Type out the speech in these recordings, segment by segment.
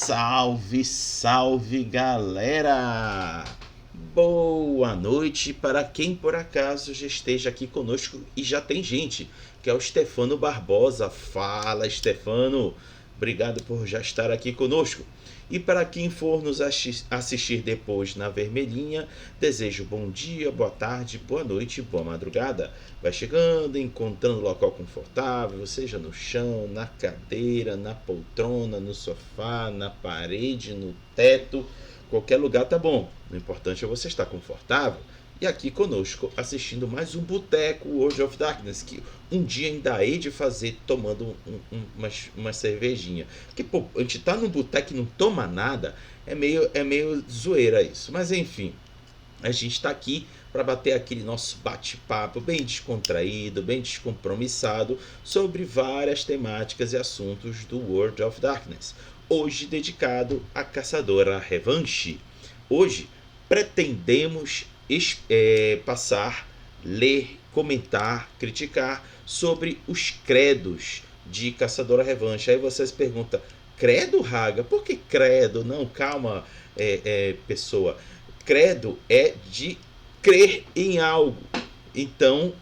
Salve, salve galera! Boa noite para quem por acaso já esteja aqui conosco e já tem gente, que é o Stefano Barbosa. Fala, Stefano! Obrigado por já estar aqui conosco. E para quem for nos assistir depois na Vermelhinha, desejo bom dia, boa tarde, boa noite, boa madrugada. Vai chegando, encontrando local confortável, seja no chão, na cadeira, na poltrona, no sofá, na parede, no teto, qualquer lugar tá bom. O importante é você estar confortável e aqui conosco assistindo mais um Boteco World of Darkness, que um dia ainda hei de fazer tomando uma cervejinha. Porque, pô, a gente tá num boteco e não toma nada, é meio zoeira isso. Mas enfim, a gente está aqui para bater aquele nosso bate-papo bem descontraído, bem descompromissado sobre várias temáticas e assuntos do World of Darkness. Hoje dedicado à Caçadora Revanche. Hoje pretendemos passar, ler, comentar, criticar sobre os credos de Caçadora Revanche. Aí vocês perguntam, credo, Raga? Por que credo? Não, calma, pessoa. Credo é de crer em algo. Então,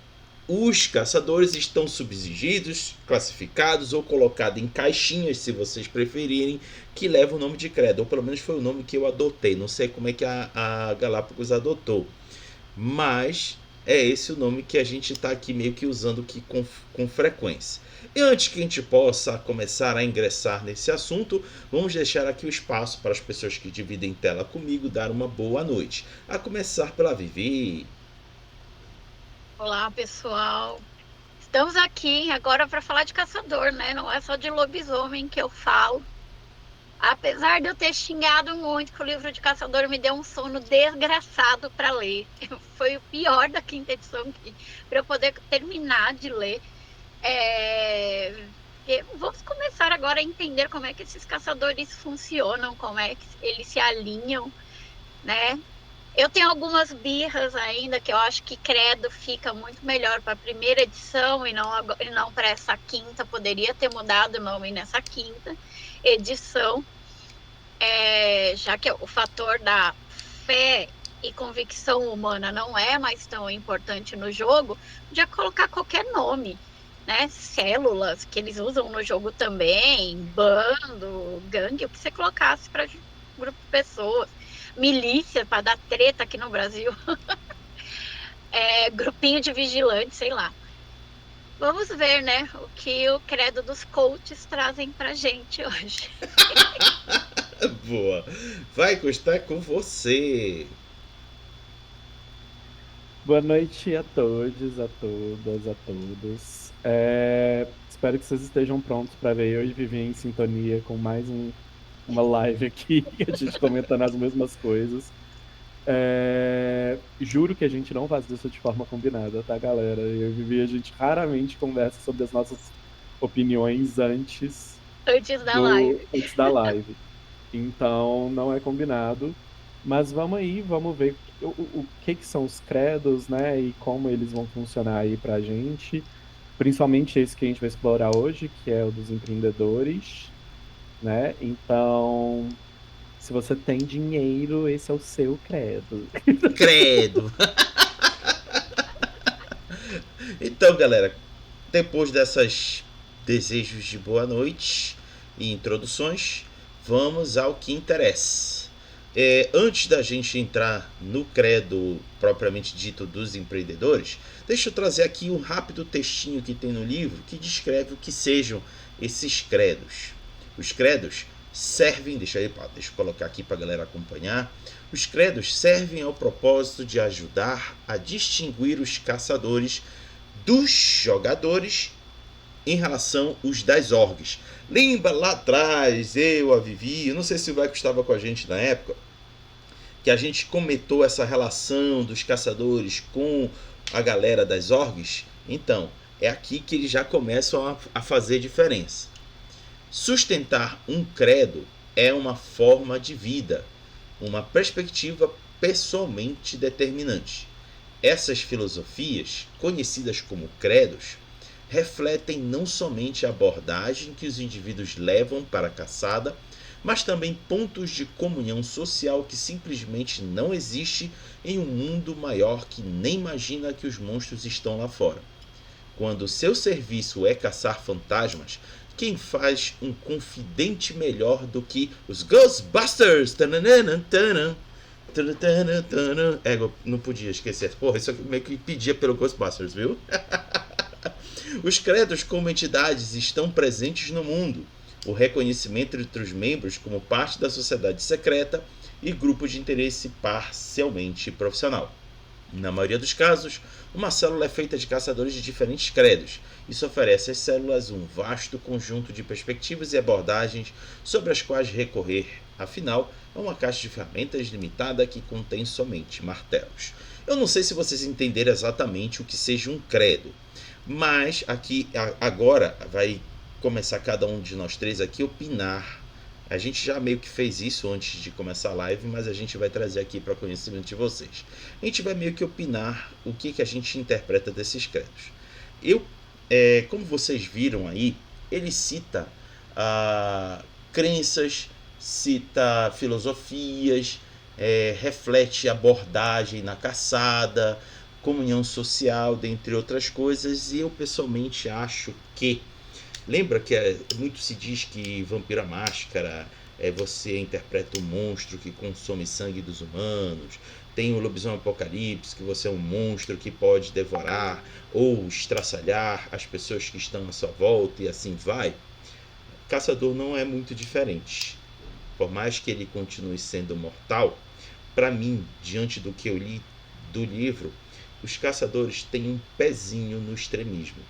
os caçadores estão subsidiados, classificados ou colocados em caixinhas, se vocês preferirem, que levam o nome de credo. Ou pelo menos foi o nome que eu adotei. Não sei como é que a Galápagos adotou. Mas é esse o nome que a gente está aqui meio que usando aqui com frequência. E antes que a gente possa começar a ingressar nesse assunto, vamos deixar aqui o espaço para as pessoas que dividem tela comigo dar uma boa noite. A começar pela Vivi. Olá, pessoal. Estamos aqui agora para falar de caçador, né? Não é só de lobisomem que eu falo. Apesar de eu ter xingado muito que o livro de caçador me deu um sono desgraçado para ler. Foi o pior da quinta edição para eu poder terminar de ler. Vamos começar agora a entender como é que esses caçadores funcionam, como é que eles se alinham, né? Eu tenho algumas birras ainda que eu acho que Credo fica muito melhor para a primeira edição e não para essa quinta. Poderia ter mudado o nome nessa quinta edição, já que o fator da fé e convicção humana não é mais tão importante no jogo, podia colocar qualquer nome, né? Células que eles usam no jogo também, bando, gangue, o que você colocasse para grupo de pessoas, milícia para dar treta aqui no Brasil, grupinho de vigilantes, sei lá. Vamos ver, né, o que o credo dos coaches trazem pra gente hoje. Boa. Vai custar com você. Boa noite a todos, a todas, a todos. Espero que vocês estejam prontos para ver eu e Vivi em sintonia com mais uma live aqui, a gente comentando as mesmas coisas. Juro que a gente não faz isso de forma combinada, tá, galera? Eu e Vivi, a gente raramente conversa sobre as nossas opiniões Antes da live. antes da live. Então, não é combinado. Mas vamos aí, vamos ver o que são os credos, né? E como eles vão funcionar aí pra gente. Principalmente esse que a gente vai explorar hoje, que é o dos empreendedores, né? Então, se você tem dinheiro, esse é o seu credo. Credo. Então, galera, depois dessas desejos de boa noite e introduções, vamos ao que interessa. Antes da gente entrar no credo propriamente dito dos empreendedores, deixa eu trazer aqui um rápido textinho que tem no livro que descreve o que sejam esses credos. Os credos servem, deixa eu colocar aqui para a galera acompanhar. Os credos servem ao propósito de ajudar a distinguir os caçadores dos jogadores em relação aos das orgs. Lembra lá atrás, eu, a Vivi, não sei se o Vai estava com a gente na época, que a gente comentou essa relação dos caçadores com a galera das orgs? Então, é aqui que eles já começam a fazer diferença. Sustentar um credo é uma forma de vida, uma perspectiva pessoalmente determinante. Essas filosofias, conhecidas como credos, refletem não somente a abordagem que os indivíduos levam para a caçada, mas também pontos de comunhão social que simplesmente não existe em um mundo maior que nem imagina que os monstros estão lá fora. Quando seu serviço é caçar fantasmas, quem faz um confidente melhor do que os Ghostbusters? Não podia esquecer. Porra, isso meio que pedia pelo Ghostbusters, viu? Os credos como entidades estão presentes no mundo. O reconhecimento entre os membros como parte da sociedade secreta e grupo de interesse parcialmente profissional. Na maioria dos casos, uma célula é feita de caçadores de diferentes credos. Isso oferece às células um vasto conjunto de perspectivas e abordagens sobre as quais recorrer. Afinal, é uma caixa de ferramentas limitada que contém somente martelos. Eu não sei se vocês entenderam exatamente o que seja um credo, mas aqui agora vai começar cada um de nós três aqui opinar. A gente já meio que fez isso antes de começar a live, mas a gente vai trazer aqui para conhecimento de vocês. A gente vai meio que opinar o que a gente interpreta desses credos. Como vocês viram aí, ele cita crenças, cita filosofias, reflete abordagem na caçada, comunhão social, dentre outras coisas, e eu pessoalmente acho que lembra que muito se diz que Vampiro à Máscara você interpreta um monstro que consome sangue dos humanos. Tem o Lobisomem Apocalipse, que você é um monstro que pode devorar ou estraçalhar as pessoas que estão à sua volta e assim vai. Caçador não é muito diferente. Por mais que ele continue sendo mortal, para mim, diante do que eu li do livro, os caçadores têm um pezinho no extremismo.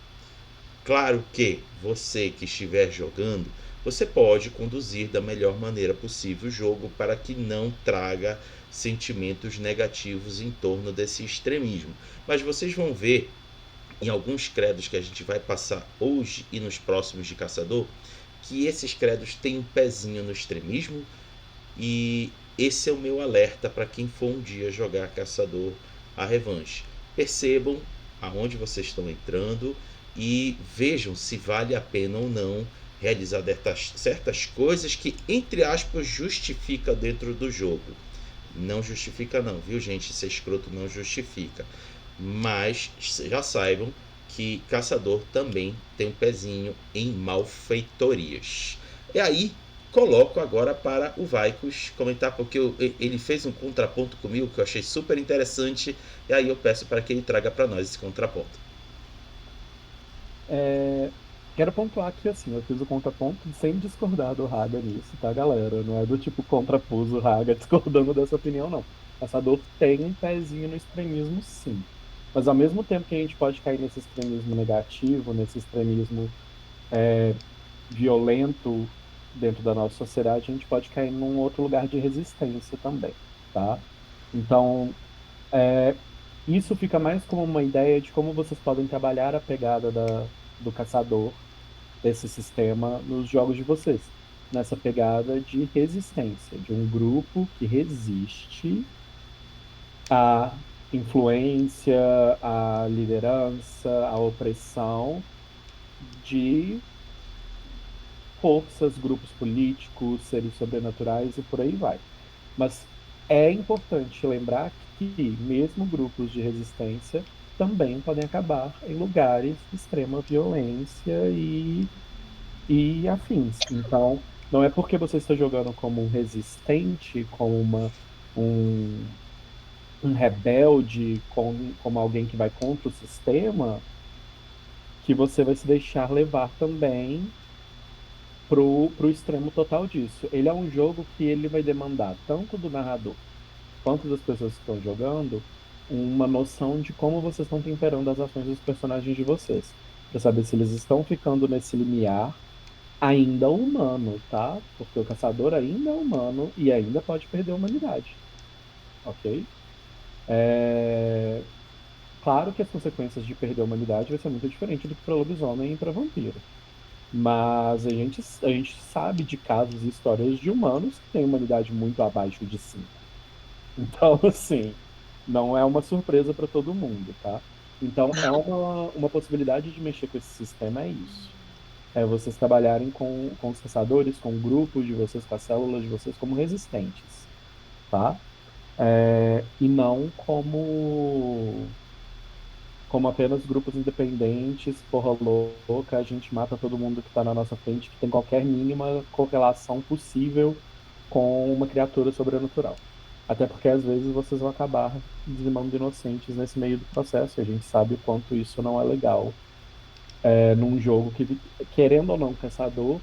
Claro que você que estiver jogando, você pode conduzir da melhor maneira possível o jogo para que não traga sentimentos negativos em torno desse extremismo. Mas vocês vão ver em alguns credos que a gente vai passar hoje e nos próximos de Caçador, que esses credos têm um pezinho no extremismo, e esse é o meu alerta para quem for um dia jogar Caçador a revanche. Percebam aonde vocês estão entrando e vejam se vale a pena ou não realizar certas coisas que, entre aspas, justifica dentro do jogo. Não justifica não, viu gente? Ser escroto não justifica. Mas já saibam que Caçador também tem um pezinho em malfeitorias. E aí, coloco agora para o Vaikos comentar, porque ele fez um contraponto comigo que eu achei super interessante, e aí eu peço para que ele traga para nós esse contraponto. Quero pontuar que assim, eu fiz o contraponto sem discordar do Raga nisso, tá, galera? Não é do tipo contrapus o Raga discordando dessa opinião, não. Caçador tem um pezinho no extremismo, sim. Mas ao mesmo tempo que a gente pode cair nesse extremismo negativo, nesse extremismo violento dentro da nossa sociedade, a gente pode cair num outro lugar de resistência também, tá? Então, isso fica mais como uma ideia de como vocês podem trabalhar a pegada do caçador, desse sistema, nos jogos de vocês. Nessa pegada de resistência, de um grupo que resiste à influência, à liderança, à opressão de forças, grupos políticos, seres sobrenaturais e por aí vai. Mas é importante lembrar que mesmo grupos de resistência também podem acabar em lugares de extrema violência e afins. Então, não é porque você está jogando como um resistente, como um rebelde, como alguém que vai contra o sistema, que você vai se deixar levar também pro extremo total disso. Ele é um jogo que ele vai demandar tanto do narrador quanto das pessoas que estão jogando uma noção de como vocês estão temperando as ações dos personagens de vocês, para saber se eles estão ficando nesse limiar ainda humano, tá? Porque o caçador ainda é humano e ainda pode perder a humanidade, ok? Claro que as consequências de perder a humanidade vai ser muito diferente do que para lobisomem e para vampiro. Mas a gente sabe de casos e histórias de humanos que têm humanidade muito abaixo de 5. Então, assim, não é uma surpresa para todo mundo, tá? Então, é uma possibilidade de mexer com esse sistema, é isso. é vocês trabalharem com os caçadores, com o grupo de vocês, com as células de vocês como resistentes, tá? E não como apenas grupos independentes, porra louca, a gente mata todo mundo que está na nossa frente, que tem qualquer mínima correlação possível com uma criatura sobrenatural. Até porque às vezes vocês vão acabar dizimando inocentes nesse meio do processo, e a gente sabe o quanto isso não é legal. Num jogo que, querendo ou não, Caçador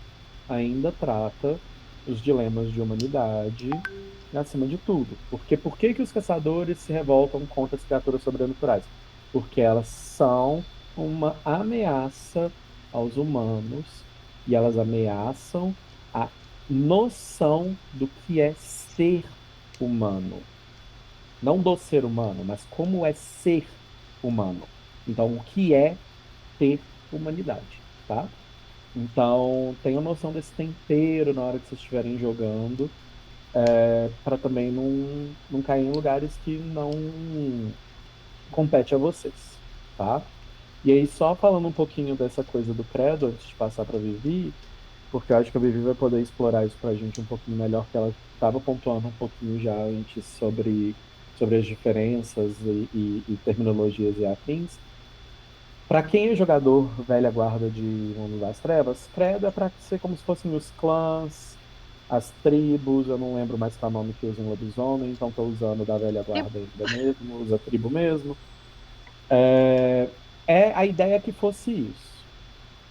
ainda trata os dilemas de humanidade acima de tudo. Porque por que que os caçadores se revoltam contra as criaturas sobrenaturais? Porque elas são uma ameaça aos humanos e elas ameaçam a noção do que é ser humano. Não do ser humano, mas como é ser humano. Então, o que é ter humanidade, tá? Então, tenham noção desse tempero na hora que vocês estiverem jogando, para também não cair em lugares que não compete a vocês, tá? E aí, só falando um pouquinho dessa coisa do credo, antes de passar para a Vivi, porque eu acho que a Vivi vai poder explorar isso para a gente um pouquinho melhor, porque ela estava pontuando um pouquinho já antes sobre as diferenças e terminologias e afins. Para quem é jogador velha guarda de Mundo das Trevas, credo é para ser como se fossem os clãs, as tribos, eu não lembro mais qual nome que usa em lobisomem, então estou usando da velha guarda ainda mesmo, usa tribo mesmo. A ideia que fosse isso.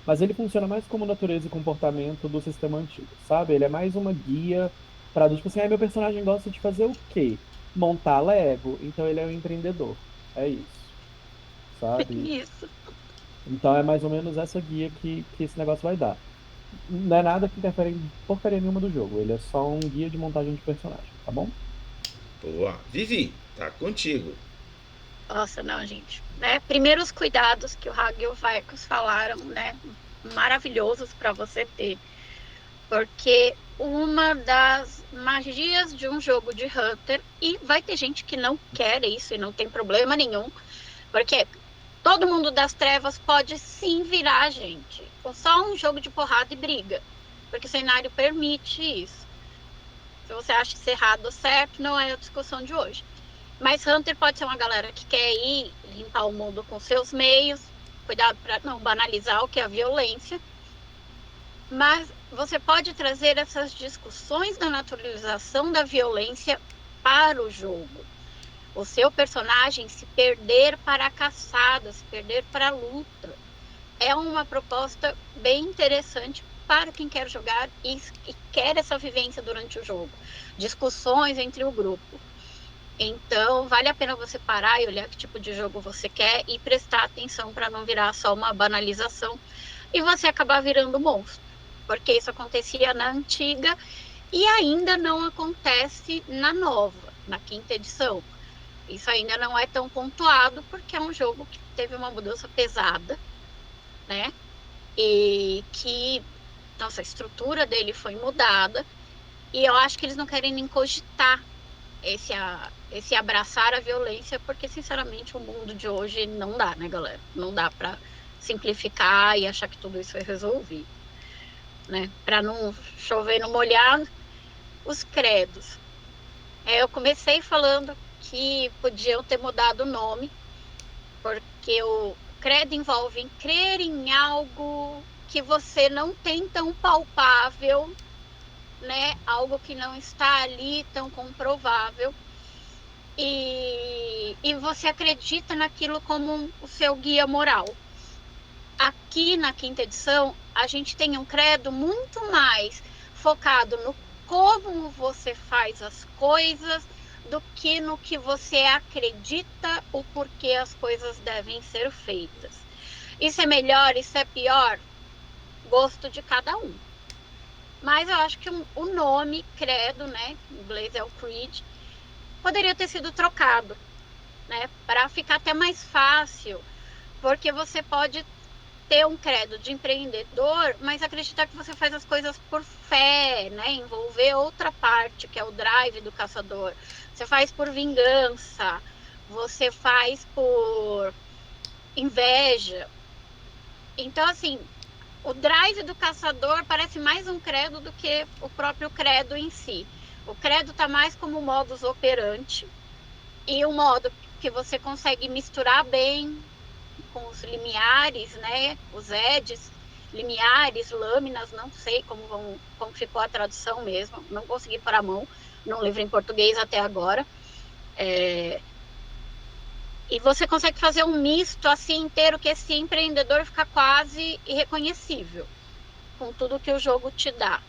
Mas ele funciona mais como natureza e comportamento do sistema antigo, sabe? Ele é mais uma guia para, tipo assim, meu personagem gosta de fazer o quê? Montar Lego, então ele é um empreendedor. É isso, sabe? Isso. Então é mais ou menos essa guia que esse negócio vai dar. Não é nada que interfere em porcaria nenhuma do jogo. Ele é só um guia de montagem de personagem, tá bom? Boa. Vivi, tá contigo. Nossa, não, gente. Né? Primeiro os cuidados que o Hag e o Varkus falaram, né? Maravilhosos para você ter. Porque uma das magias de um jogo de Hunter, e vai ter gente que não quer isso e não tem problema nenhum, porque todo mundo das trevas pode sim virar gente. Ou só um jogo de porrada e briga. Porque o cenário permite isso. Se você acha isso errado ou certo, não é a discussão de hoje. Mas Hunter pode ser uma galera que quer ir limpar o mundo com seus meios, cuidado para não banalizar o que é a violência. Mas você pode trazer essas discussões da naturalização da violência para o jogo. O seu personagem se perder para a caçada, se perder para a luta. É uma proposta bem interessante para quem quer jogar e quer essa vivência durante o jogo. Discussões entre o grupo. Então, vale a pena você parar e olhar que tipo de jogo você quer e prestar atenção para não virar só uma banalização e você acabar virando monstro. Porque isso acontecia na antiga e ainda não acontece na nova, na quinta edição. Isso ainda não é tão pontuado porque é um jogo que teve uma mudança pesada, né? E que, nossa, a estrutura dele foi mudada e eu acho que eles não querem nem cogitar esse abraçar a violência, porque sinceramente o mundo de hoje não dá, né, galera? Não dá para simplificar e achar que tudo isso é resolvido, né? Para não chover no molhado, os credos. Eu comecei falando que podiam ter mudado o nome, porque o credo envolve crer em algo que você não tem tão palpável, né? Algo que não está ali tão comprovável. E você acredita naquilo como o seu guia moral. Aqui na quinta edição, a gente tem um credo muito mais focado no como você faz as coisas do que no que você acredita, o porquê as coisas devem ser feitas. Isso é melhor, isso é pior? Gosto de cada um. Mas eu acho que o nome credo, né, em inglês é o creed, poderia ter sido trocado, né, para ficar até mais fácil, porque você pode ter um credo de empreendedor, mas acreditar que você faz as coisas por fé, né, envolver outra parte, que é o drive do caçador. Você faz por vingança, você faz por inveja. Então, assim, o drive do caçador parece mais um credo do que o próprio credo em si. O credo está mais como modus operandi e um modo que você consegue misturar bem com os limiares, né? Os edges, limiares, lâminas, não sei como ficou a tradução mesmo, não consegui pôr a mão no livro em português até agora. E você consegue fazer um misto assim inteiro que esse empreendedor fica quase irreconhecível com tudo que o jogo te dá.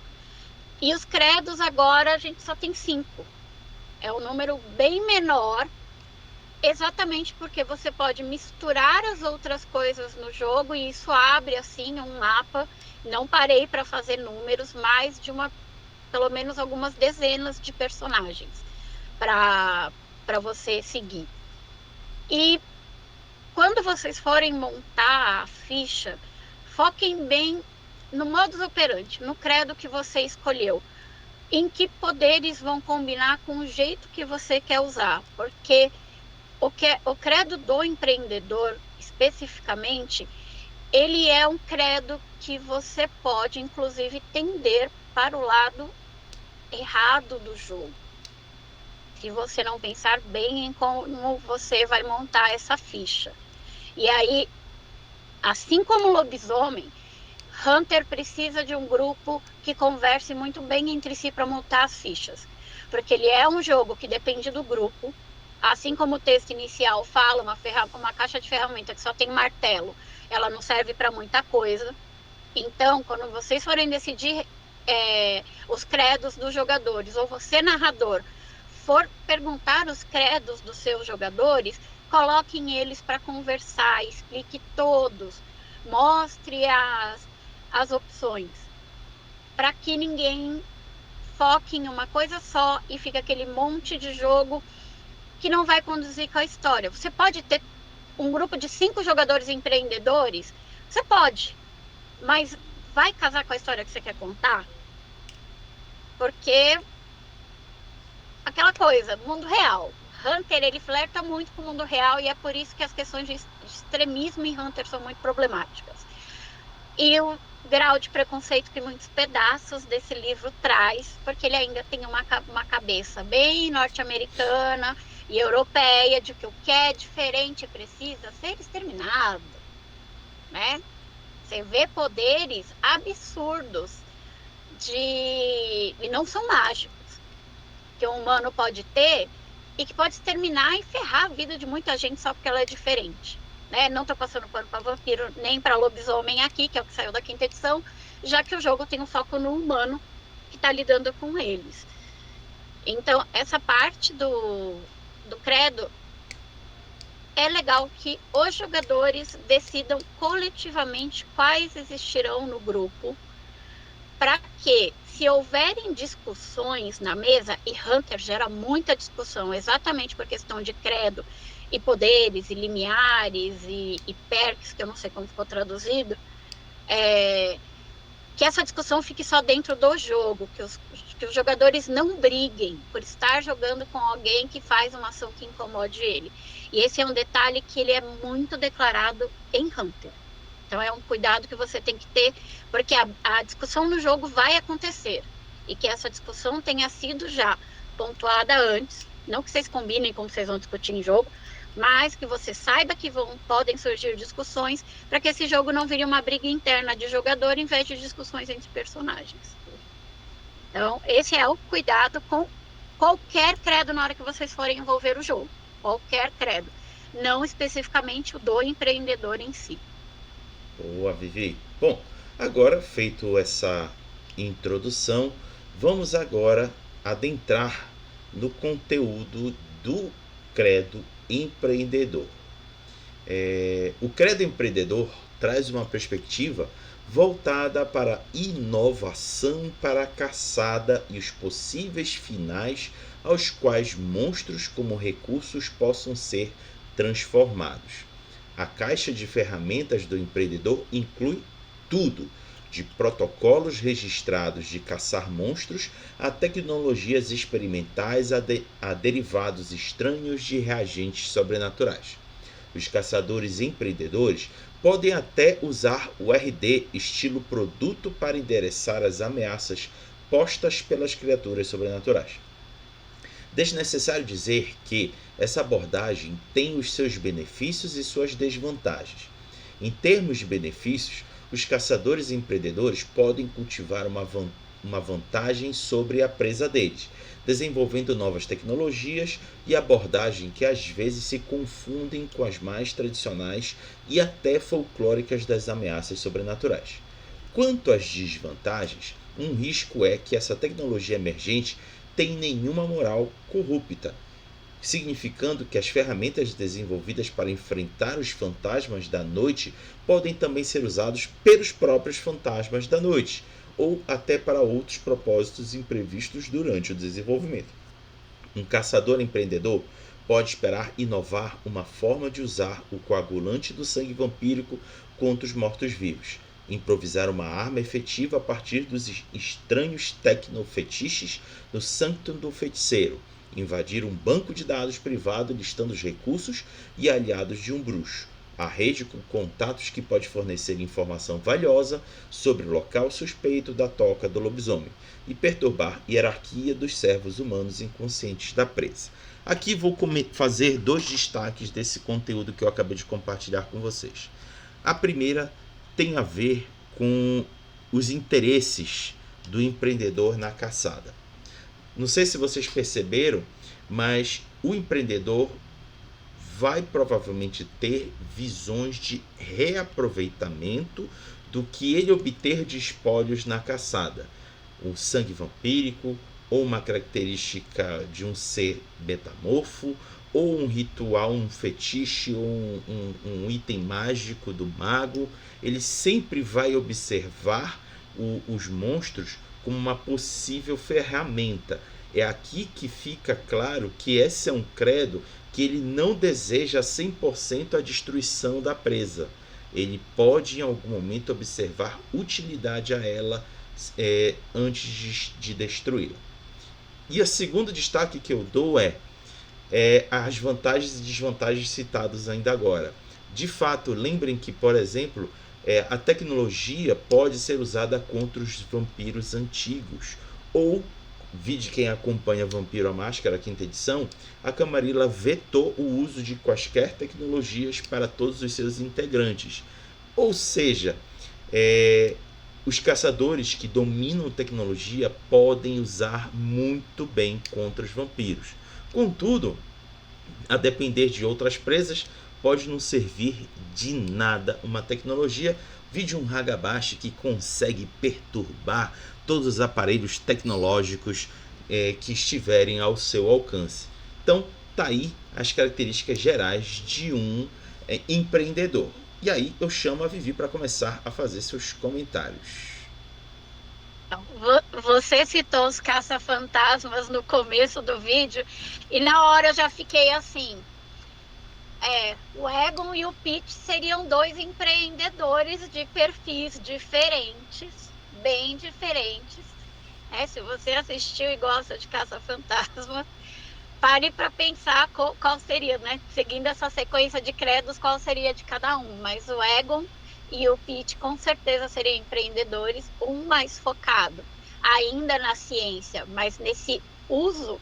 E os credos agora a gente só tem 5. É um número bem menor, exatamente porque você pode misturar as outras coisas no jogo e isso abre assim um mapa. Não parei para fazer números, mas pelo menos algumas dezenas de personagens para você seguir. E quando vocês forem montar a ficha, foquem bem no modus operandi, no credo que você escolheu. Em que poderes vão combinar com o jeito que você quer usar. Porque o credo do empreendedor, especificamente, ele é um credo que você pode, inclusive, tender para o lado errado do jogo. Se você não pensar bem em como você vai montar essa ficha. E aí, assim como o lobisomem, Hunter precisa de um grupo que converse muito bem entre si para montar as fichas. Porque ele é um jogo que depende do grupo. Assim como o texto inicial fala, uma caixa de ferramenta que só tem martelo, ela não serve para muita coisa. Então, quando vocês forem decidir os credos dos jogadores, ou você, narrador, for perguntar os credos dos seus jogadores, coloquem eles para conversar, explique todos, mostre as opções, para que ninguém foque em uma coisa só e fica aquele monte de jogo que não vai conduzir com a história. Você pode ter um grupo de 5 jogadores empreendedores? Você pode, mas vai casar com a história que você quer contar? Porque aquela coisa, mundo real. Hunter, ele flerta muito com o mundo real e é por isso que as questões de extremismo em Hunter são muito problemáticas. E o grau de preconceito que muitos pedaços desse livro traz, porque ele ainda tem uma cabeça bem norte-americana e europeia de que o que é diferente precisa ser exterminado, né? Você vê poderes absurdos e não são mágicos, que um humano pode ter e que pode exterminar e ferrar a vida de muita gente só porque ela é diferente. Né? Não estou passando pano para vampiro nem para lobisomem aqui, que é o que saiu da 5ª edição, já que o jogo tem um foco no humano que está lidando com eles. Então, essa parte do credo é legal que os jogadores decidam coletivamente quais existirão no grupo, para que, se houverem discussões na mesa, e Hunter gera muita discussão exatamente por questão de credo e poderes, e limiares, e perks, que eu não sei como ficou traduzido, que essa discussão fique só dentro do jogo, que os jogadores não briguem por estar jogando com alguém que faz uma ação que incomode ele. E esse é um detalhe que ele é muito declarado em Hunter. Então é um cuidado que você tem que ter, porque a discussão no jogo vai acontecer. E que essa discussão tenha sido já pontuada antes. Não que vocês combinem como vocês vão discutir em jogo, mas que você saiba que podem surgir discussões para que esse jogo não vire uma briga interna de jogador em vez de discussões entre personagens. Então, esse é o cuidado com qualquer credo na hora que vocês forem envolver o jogo. Qualquer credo. Não especificamente o do empreendedor em si. Boa, Vivi. Bom, agora feito essa introdução, vamos agora adentrar no conteúdo do credo empreendedor. O credo empreendedor traz uma perspectiva voltada para a inovação, para a caçada e os possíveis finais aos quais monstros como recursos possam ser transformados. A caixa de ferramentas do empreendedor inclui tudo, de protocolos registrados de caçar monstros a tecnologias experimentais a derivados estranhos de reagentes sobrenaturais. Os caçadores empreendedores podem até usar o RD, estilo produto, para endereçar as ameaças postas pelas criaturas sobrenaturais. Desnecessário dizer que essa abordagem tem os seus benefícios e suas desvantagens. Em termos de benefícios, os caçadores e empreendedores podem cultivar uma vantagem sobre a presa deles, desenvolvendo novas tecnologias e abordagem que às vezes se confundem com as mais tradicionais e até folclóricas das ameaças sobrenaturais. Quanto às desvantagens, um risco é que essa tecnologia emergente tem nenhuma moral corrupta, significando que as ferramentas desenvolvidas para enfrentar os fantasmas da noite podem também ser usados pelos próprios fantasmas da noite, ou até para outros propósitos imprevistos durante o desenvolvimento. Um caçador empreendedor pode esperar inovar uma forma de usar o coagulante do sangue vampírico contra os mortos-vivos, improvisar uma arma efetiva a partir dos estranhos tecnofetiches no Sanctum do Feiticeiro, invadir um banco de dados privado listando os recursos e aliados de um bruxo, a rede com contatos que pode fornecer informação valiosa sobre o local suspeito da toca do lobisomem e perturbar a hierarquia dos servos humanos inconscientes da presa. Aqui vou fazer 2 destaques desse conteúdo que eu acabei de compartilhar com vocês. A primeira tem a ver com os interesses do empreendedor na caçada. Não sei se vocês perceberam, mas o empreendedor vai provavelmente ter visões de reaproveitamento do que ele obter de espólios na caçada. O sangue vampírico, ou uma característica de um ser metamorfo, ou um ritual, um fetiche, ou um item mágico do mago. Ele sempre vai observar os monstros como uma possível ferramenta. É aqui que fica claro que esse é um credo que ele não deseja 100% a destruição da presa. Ele pode em algum momento observar utilidade a ela antes de destruí-la. E o segundo destaque que eu dou é as vantagens e desvantagens citadas ainda agora. De fato, lembrem que, por exemplo, a tecnologia pode ser usada contra os vampiros antigos. Ou, vide quem acompanha Vampiro à Máscara, 5ª edição, a Camarilla vetou o uso de quaisquer tecnologias para todos os seus integrantes. Ou seja, os caçadores que dominam tecnologia podem usar muito bem contra os vampiros. Contudo, a depender de outras presas, pode não servir de nada uma tecnologia. Vide um Hagabashi que consegue perturbar todos os aparelhos tecnológicos que estiverem ao seu alcance. Então, tá aí as características gerais de um empreendedor. E aí eu chamo a Vivi para começar a fazer seus comentários. Então, você citou os caça-fantasmas no começo do vídeo e na hora eu já fiquei assim. O Egon e o Pete seriam 2 empreendedores de perfis diferentes, bem diferentes. Se você assistiu e gosta de caça-fantasma, pare para pensar qual seria, né? Seguindo essa sequência de credos, qual seria de cada um. Mas o Egon e o Pete com certeza seriam empreendedores, um mais focado ainda na ciência, mas nesse uso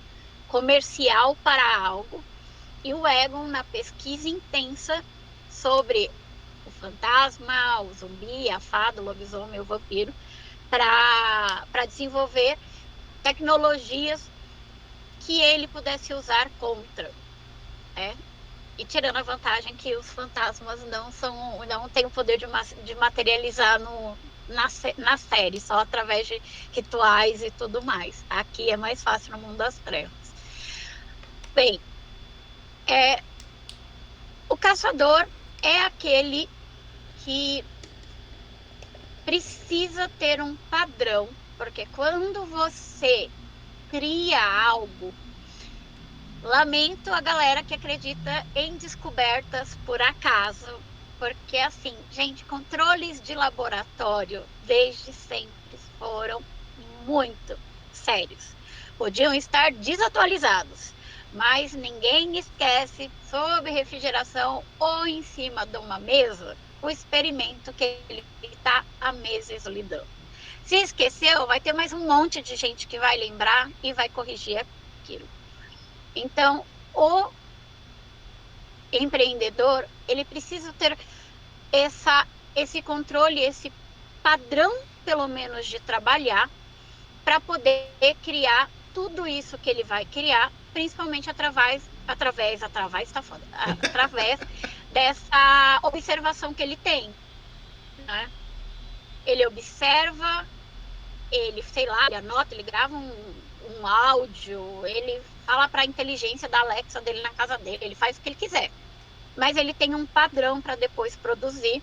comercial para algo, e o Egon na pesquisa intensa sobre o fantasma, o zumbi, a fada, o lobisomem, o vampiro, para desenvolver tecnologias que ele pudesse usar contra, e tirando a vantagem que os fantasmas não têm o poder de materializar na série, só através de rituais e tudo mais. Aqui é mais fácil no mundo das trevas. Bem, o caçador é aquele que precisa ter um padrão, porque quando você cria algo, lamento a galera que acredita em descobertas por acaso, porque assim, gente, controles de laboratório desde sempre foram muito sérios. Podiam estar desatualizados, mas ninguém esquece, sob refrigeração ou em cima de uma mesa, o experimento que ele está há meses lidando. Se esqueceu, vai ter mais um monte de gente que vai lembrar e vai corrigir aquilo. Então, o empreendedor, ele precisa ter esse controle, esse padrão, pelo menos, de trabalhar para poder criar tudo isso que ele vai criar, principalmente através dessa observação que ele tem, né? Ele observa, ele, sei lá, ele anota, ele grava um áudio, ele fala para a inteligência da Alexa dele na casa dele, ele faz o que ele quiser. Mas ele tem um padrão para depois produzir.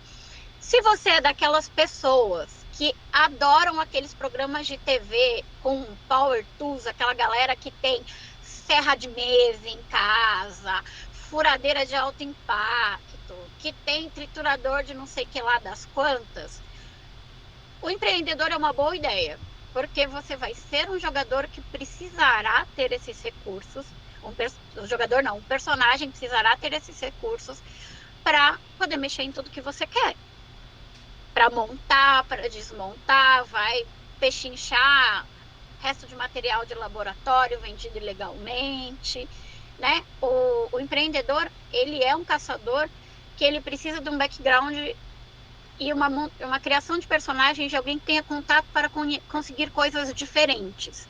Se você é daquelas pessoas que adoram aqueles programas de TV com Power Tools, aquela galera que tem serra de mesa em casa, furadeira de alto impacto, que tem triturador de não sei que lá das quantas, o empreendedor é uma boa ideia, porque você vai ser um jogador que precisará ter esses recursos, um personagem precisará ter esses recursos para poder mexer em tudo que você quer. Para montar, para desmontar, vai pechinchar resto de material de laboratório vendido ilegalmente, né? O empreendedor, ele é um caçador que ele precisa de um background e uma criação de personagens de alguém que tenha contato para conseguir coisas diferentes.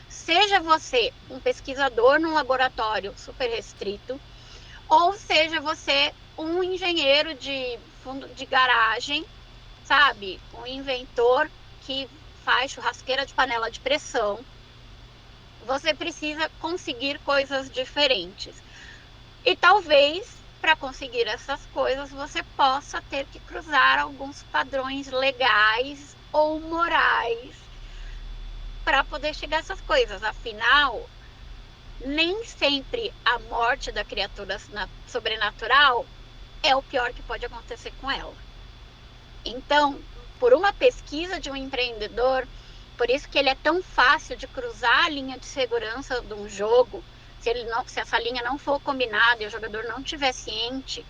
Seja você um pesquisador num laboratório super restrito, ou seja você um engenheiro de fundo de garagem, sabe? Um inventor que faz churrasqueira de panela de pressão. Você precisa conseguir coisas diferentes. E talvez, para conseguir essas coisas, você possa ter que cruzar alguns padrões legais ou morais para poder chegar a essas coisas. Afinal, nem sempre a morte da criatura sobrenatural é o pior que pode acontecer com ela. Então, por uma pesquisa de um empreendedor, por isso que ele é tão fácil de cruzar a linha de segurança de um jogo, se essa linha não for combinada e o jogador não estiver ciente,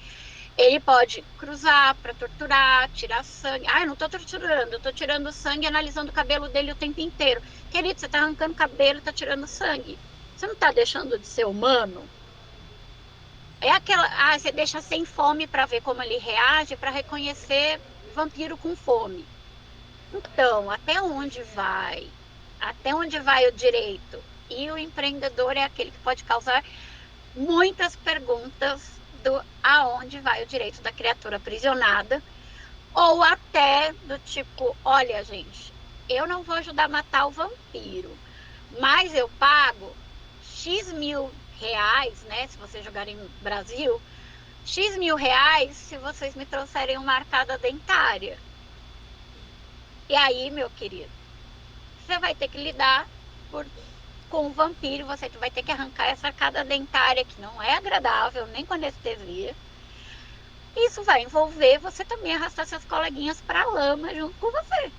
ele pode cruzar para torturar, tirar sangue. Ah, eu não estou torturando, eu estou tirando sangue e analisando o cabelo dele o tempo inteiro. Querido, você está arrancando cabelo e está tirando sangue. Você não está deixando de ser humano? É aquela. Ah, você deixa sem fome para ver como ele reage, para reconhecer vampiro com fome. Então, até onde vai? Até onde vai o direito? E o empreendedor é aquele que pode causar muitas perguntas do aonde vai o direito da criatura aprisionada, ou até do tipo, olha, gente, eu não vou ajudar a matar o vampiro, mas eu pago X mil reais, né? Se vocês jogarem no Brasil, X mil reais se vocês me trouxerem uma arcada dentária. E aí, meu querido, você vai ter que lidar com o vampiro, você vai ter que arrancar essa arcada dentária, que não é agradável, nem com anestesia. Isso vai envolver você também arrastar seus coleguinhas para a lama junto com você.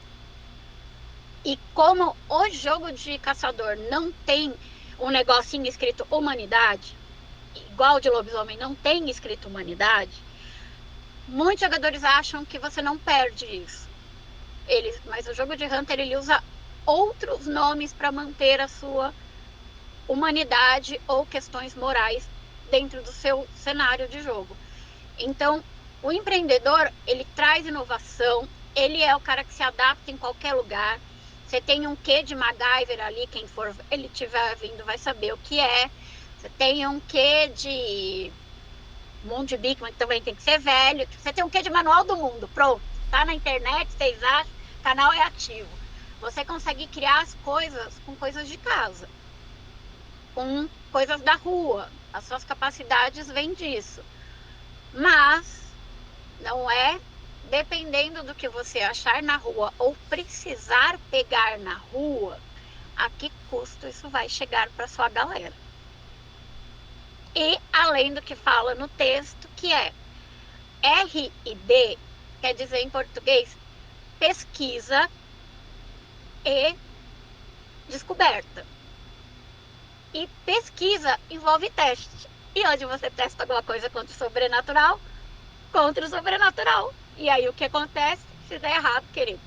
E como o jogo de caçador não tem um negocinho escrito humanidade, igual de lobisomem não tem escrito humanidade, muitos jogadores acham que você não perde isso. Mas o jogo de Hunter, ele usa outros nomes para manter a sua humanidade ou questões morais dentro do seu cenário de jogo. Então, o empreendedor, ele traz inovação, ele é o cara que se adapta em qualquer lugar. Você tem um quê de MacGyver ali, quem for ele estiver vindo vai saber o que é. Você tem um quê de Mundo de Bigman, que também tem que ser velho. Você tem um quê de Manual do Mundo, pronto. Tá na internet, vocês acham, o canal é ativo. Você consegue criar as coisas com coisas de casa, com coisas da rua. As suas capacidades vêm disso. Mas não é dependendo do que você achar na rua ou precisar pegar na rua, a que custo isso vai chegar para sua galera. E além do que fala no texto, que é R&D, quer dizer em português, pesquisa e descoberta. E pesquisa envolve teste. E onde você testa alguma coisa contra o sobrenatural? Contra o sobrenatural. E aí o que acontece? Se der errado, querido,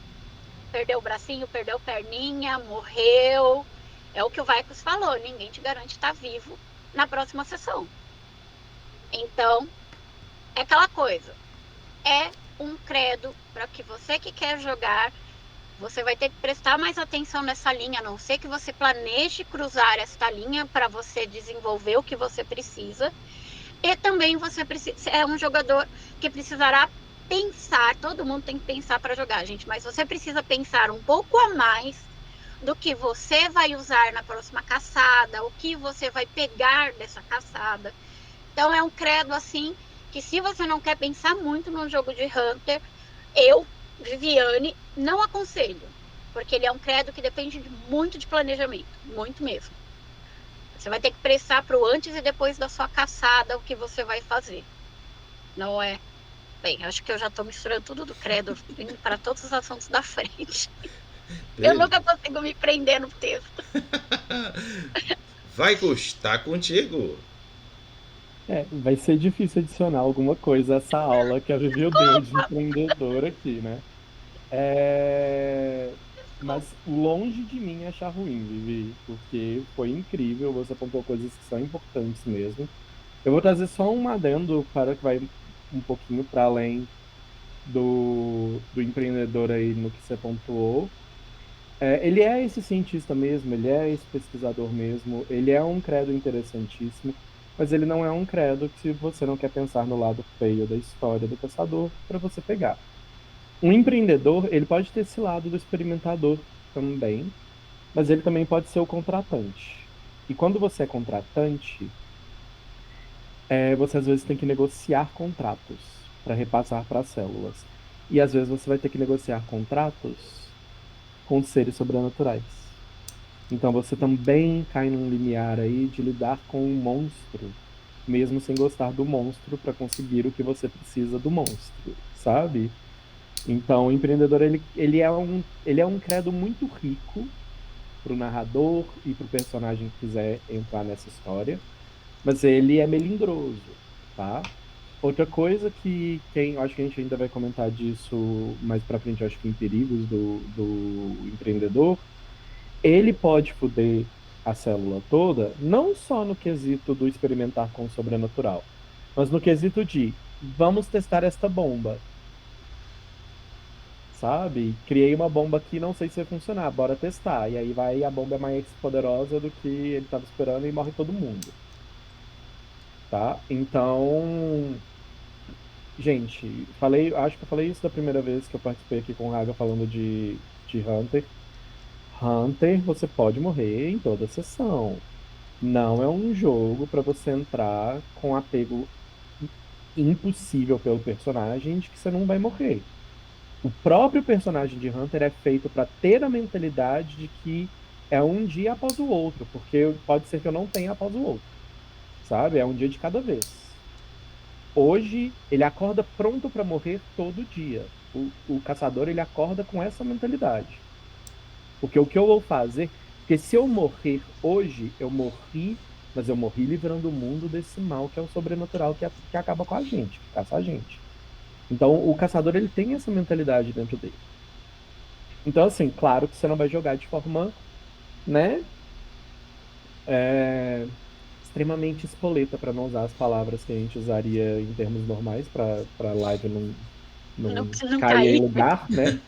perdeu o bracinho, perdeu perninha, morreu. É o que o Vicos falou, ninguém te garante estar vivo na próxima sessão. Então, é aquela coisa. É um credo para que você que quer jogar, você vai ter que prestar mais atenção nessa linha, a não ser que você planeje cruzar esta linha para você desenvolver o que você precisa. E também você precisa, é um jogador que precisará pensar, todo mundo tem que pensar para jogar, gente, mas você precisa pensar um pouco a mais do que você vai usar na próxima caçada, o que você vai pegar dessa caçada. Então é um credo assim que se você não quer pensar muito num jogo de Hunter, eu, Viviane, não aconselho, porque ele é um credo que depende muito de planejamento, muito mesmo. Você vai ter que prestar para o antes e depois da sua caçada o que você vai fazer. Não é? Bem, acho que eu já estou misturando tudo do credo, indo para todos os assuntos da frente. Eu Beleza. nunca consigo me prender no texto. Vai custar contigo. Vai ser difícil adicionar alguma coisa a essa aula que a Vivi deu de empreendedor aqui, né? Mas longe de mim achar ruim, Vivi, porque foi incrível, você apontou coisas que são importantes mesmo. Eu vou trazer só um adendo para que vai um pouquinho para além do empreendedor aí no que você pontuou. Ele é esse cientista mesmo, ele é esse pesquisador mesmo, ele é um credo interessantíssimo, mas ele não é um credo que se você não quer pensar no lado feio da história do caçador, para você pegar. Um empreendedor, ele pode ter esse lado do experimentador também, mas ele também pode ser o contratante. E quando você é contratante, você às vezes tem que negociar contratos para repassar para as células. E às vezes você vai ter que negociar contratos com seres sobrenaturais. Então você também cai num limiar aí de lidar com um monstro, mesmo sem gostar do monstro para conseguir o que você precisa do monstro, sabe? Então, o empreendedor ele é um credo muito rico para o narrador e para o personagem que quiser entrar nessa história, mas ele é melindroso, tá? Outra coisa que acho que a gente ainda vai comentar disso mais para frente, acho que em perigos do empreendedor, ele pode foder a célula toda, não só no quesito do experimentar com o sobrenatural, mas no quesito de vamos testar esta bomba, sabe? Criei uma bomba aqui, não sei se vai funcionar, bora testar. E aí vai, a bomba é mais poderosa do que ele estava esperando e morre todo mundo, tá? Então, gente, acho que eu falei isso da primeira vez que eu participei aqui com o Raga falando de Hunter. Hunter, você pode morrer em toda sessão. Não é um jogo para você entrar com apego impossível pelo personagem de que você não vai morrer. O próprio personagem de Hunter é feito para ter a mentalidade de que é um dia após o outro, porque pode ser que eu não tenha após o outro, sabe? É um dia de cada vez. Hoje, ele acorda pronto para morrer todo dia. O caçador, ele acorda com essa mentalidade. Porque o que eu vou fazer, porque se eu morrer hoje, eu morri, mas eu morri livrando o mundo desse mal que é o sobrenatural que acaba com a gente, que caça a gente. Então, o caçador, ele tem essa mentalidade dentro dele. Então, assim, claro que você não vai jogar de forma, né, é, extremamente espoleta, para não usar as palavras que a gente usaria em termos normais, para live Não, não não cair em cair. lugar, né?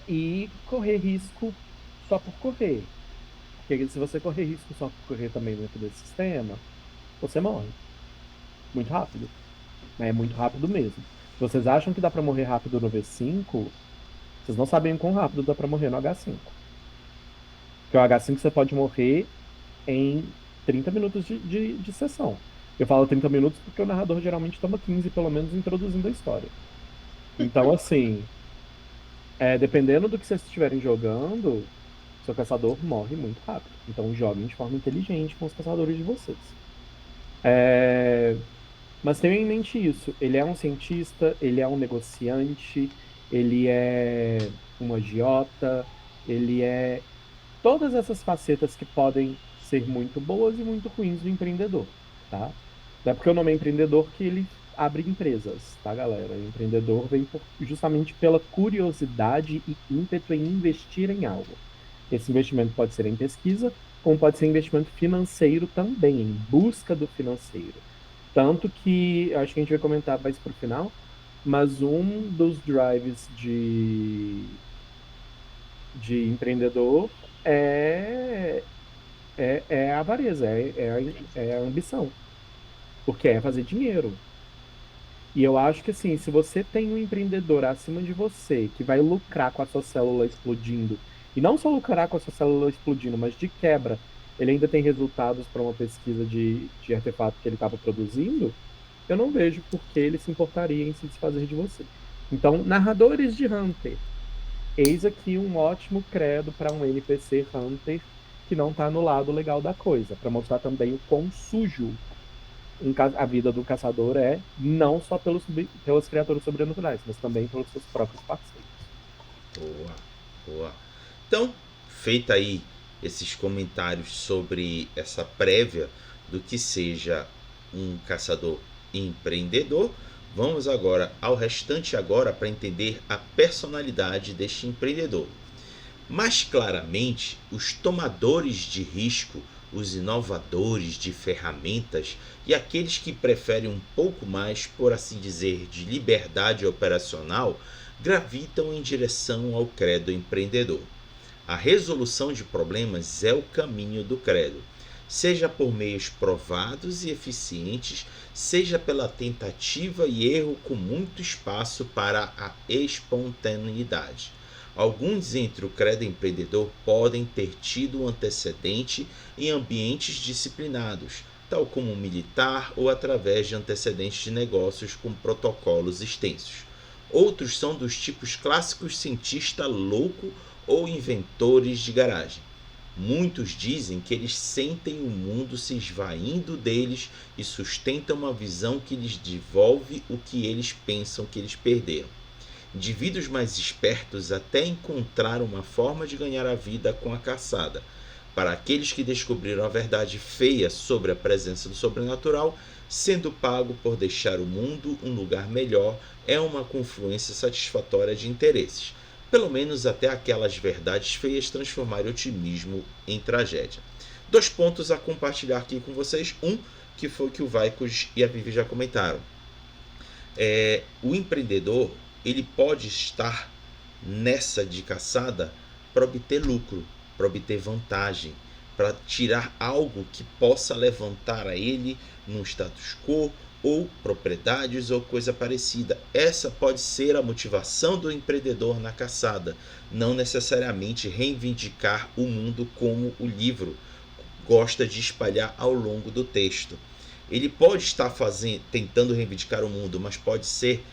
E correr risco só por correr. Porque se você correr risco só por correr também dentro desse sistema, você morre. Muito rápido. É muito rápido mesmo. Se vocês acham que dá para morrer rápido no V5, vocês não sabem o quão rápido dá para morrer no H5. Porque o H5 você pode morrer em 30 minutos de sessão. Eu falo 30 minutos porque o narrador geralmente toma 15, pelo menos, introduzindo a história. Então, assim, dependendo do que vocês estiverem jogando, seu caçador morre muito rápido. Então, joguem de forma inteligente com os caçadores de vocês. Mas tenham em mente isso. Ele é um cientista, ele é um negociante, ele é um agiota, ele é todas essas facetas que podem ser muito boas e muito ruins do empreendedor, tá? Não é porque o nome é empreendedor que ele abre empresas, tá, galera? O empreendedor vem justamente pela curiosidade e ímpeto em investir em algo. Esse investimento pode ser em pesquisa, como pode ser investimento financeiro também, em busca do financeiro. Tanto que, acho que a gente vai comentar mais para o final, mas um dos drives de empreendedor é a avareza, é a ambição, porque é fazer dinheiro. E eu acho que assim, se você tem um empreendedor acima de você que vai lucrar com a sua célula explodindo, e não só lucrar com a sua célula explodindo, mas de quebra, ele ainda tem resultados para uma pesquisa de artefato que ele estava produzindo, eu não vejo por que ele se importaria em se desfazer de você. Então, narradores de Hunter, eis aqui um ótimo credo para um NPC Hunter que não está no lado legal da coisa, para mostrar também o quão sujo a vida do caçador é, não só pelas criaturas sobrenaturais, mas também pelos seus próprios parceiros. Boa, boa. Então, feita aí esses comentários sobre essa prévia do que seja um caçador empreendedor, vamos agora ao restante agora para entender a personalidade deste empreendedor. Mais claramente, os tomadores de risco, os inovadores de ferramentas e aqueles que preferem um pouco mais, por assim dizer, de liberdade operacional, gravitam em direção ao credo empreendedor. A resolução de problemas é o caminho do credo, seja por meios provados e eficientes, seja pela tentativa e erro com muito espaço para a espontaneidade. Alguns entre o credo empreendedor podem ter tido um antecedente em ambientes disciplinados, tal como militar ou através de antecedentes de negócios com protocolos extensos. Outros são dos tipos clássicos cientista louco ou inventores de garagem. Muitos dizem que eles sentem o mundo se esvaindo deles e sustentam uma visão que lhes devolve o que eles pensam que eles perderam. Indivíduos mais espertos até encontraram uma forma de ganhar a vida com a caçada. Para aqueles que descobriram a verdade feia sobre a presença do sobrenatural, sendo pago por deixar o mundo um lugar melhor é uma confluência satisfatória de interesses, pelo menos até aquelas verdades feias transformarem otimismo em tragédia. 2 pontos a compartilhar aqui com vocês. Que foi que o Vaikos e a Vivi já comentaram. O empreendedor ele pode estar nessa de caçada para obter lucro, para obter vantagem, para tirar algo que possa levantar a ele num status quo ou propriedades ou coisa parecida. Essa pode ser a motivação do empreendedor na caçada, não necessariamente reivindicar o mundo como o livro gosta de espalhar ao longo do texto. Ele pode estar tentando reivindicar o mundo, mas pode ser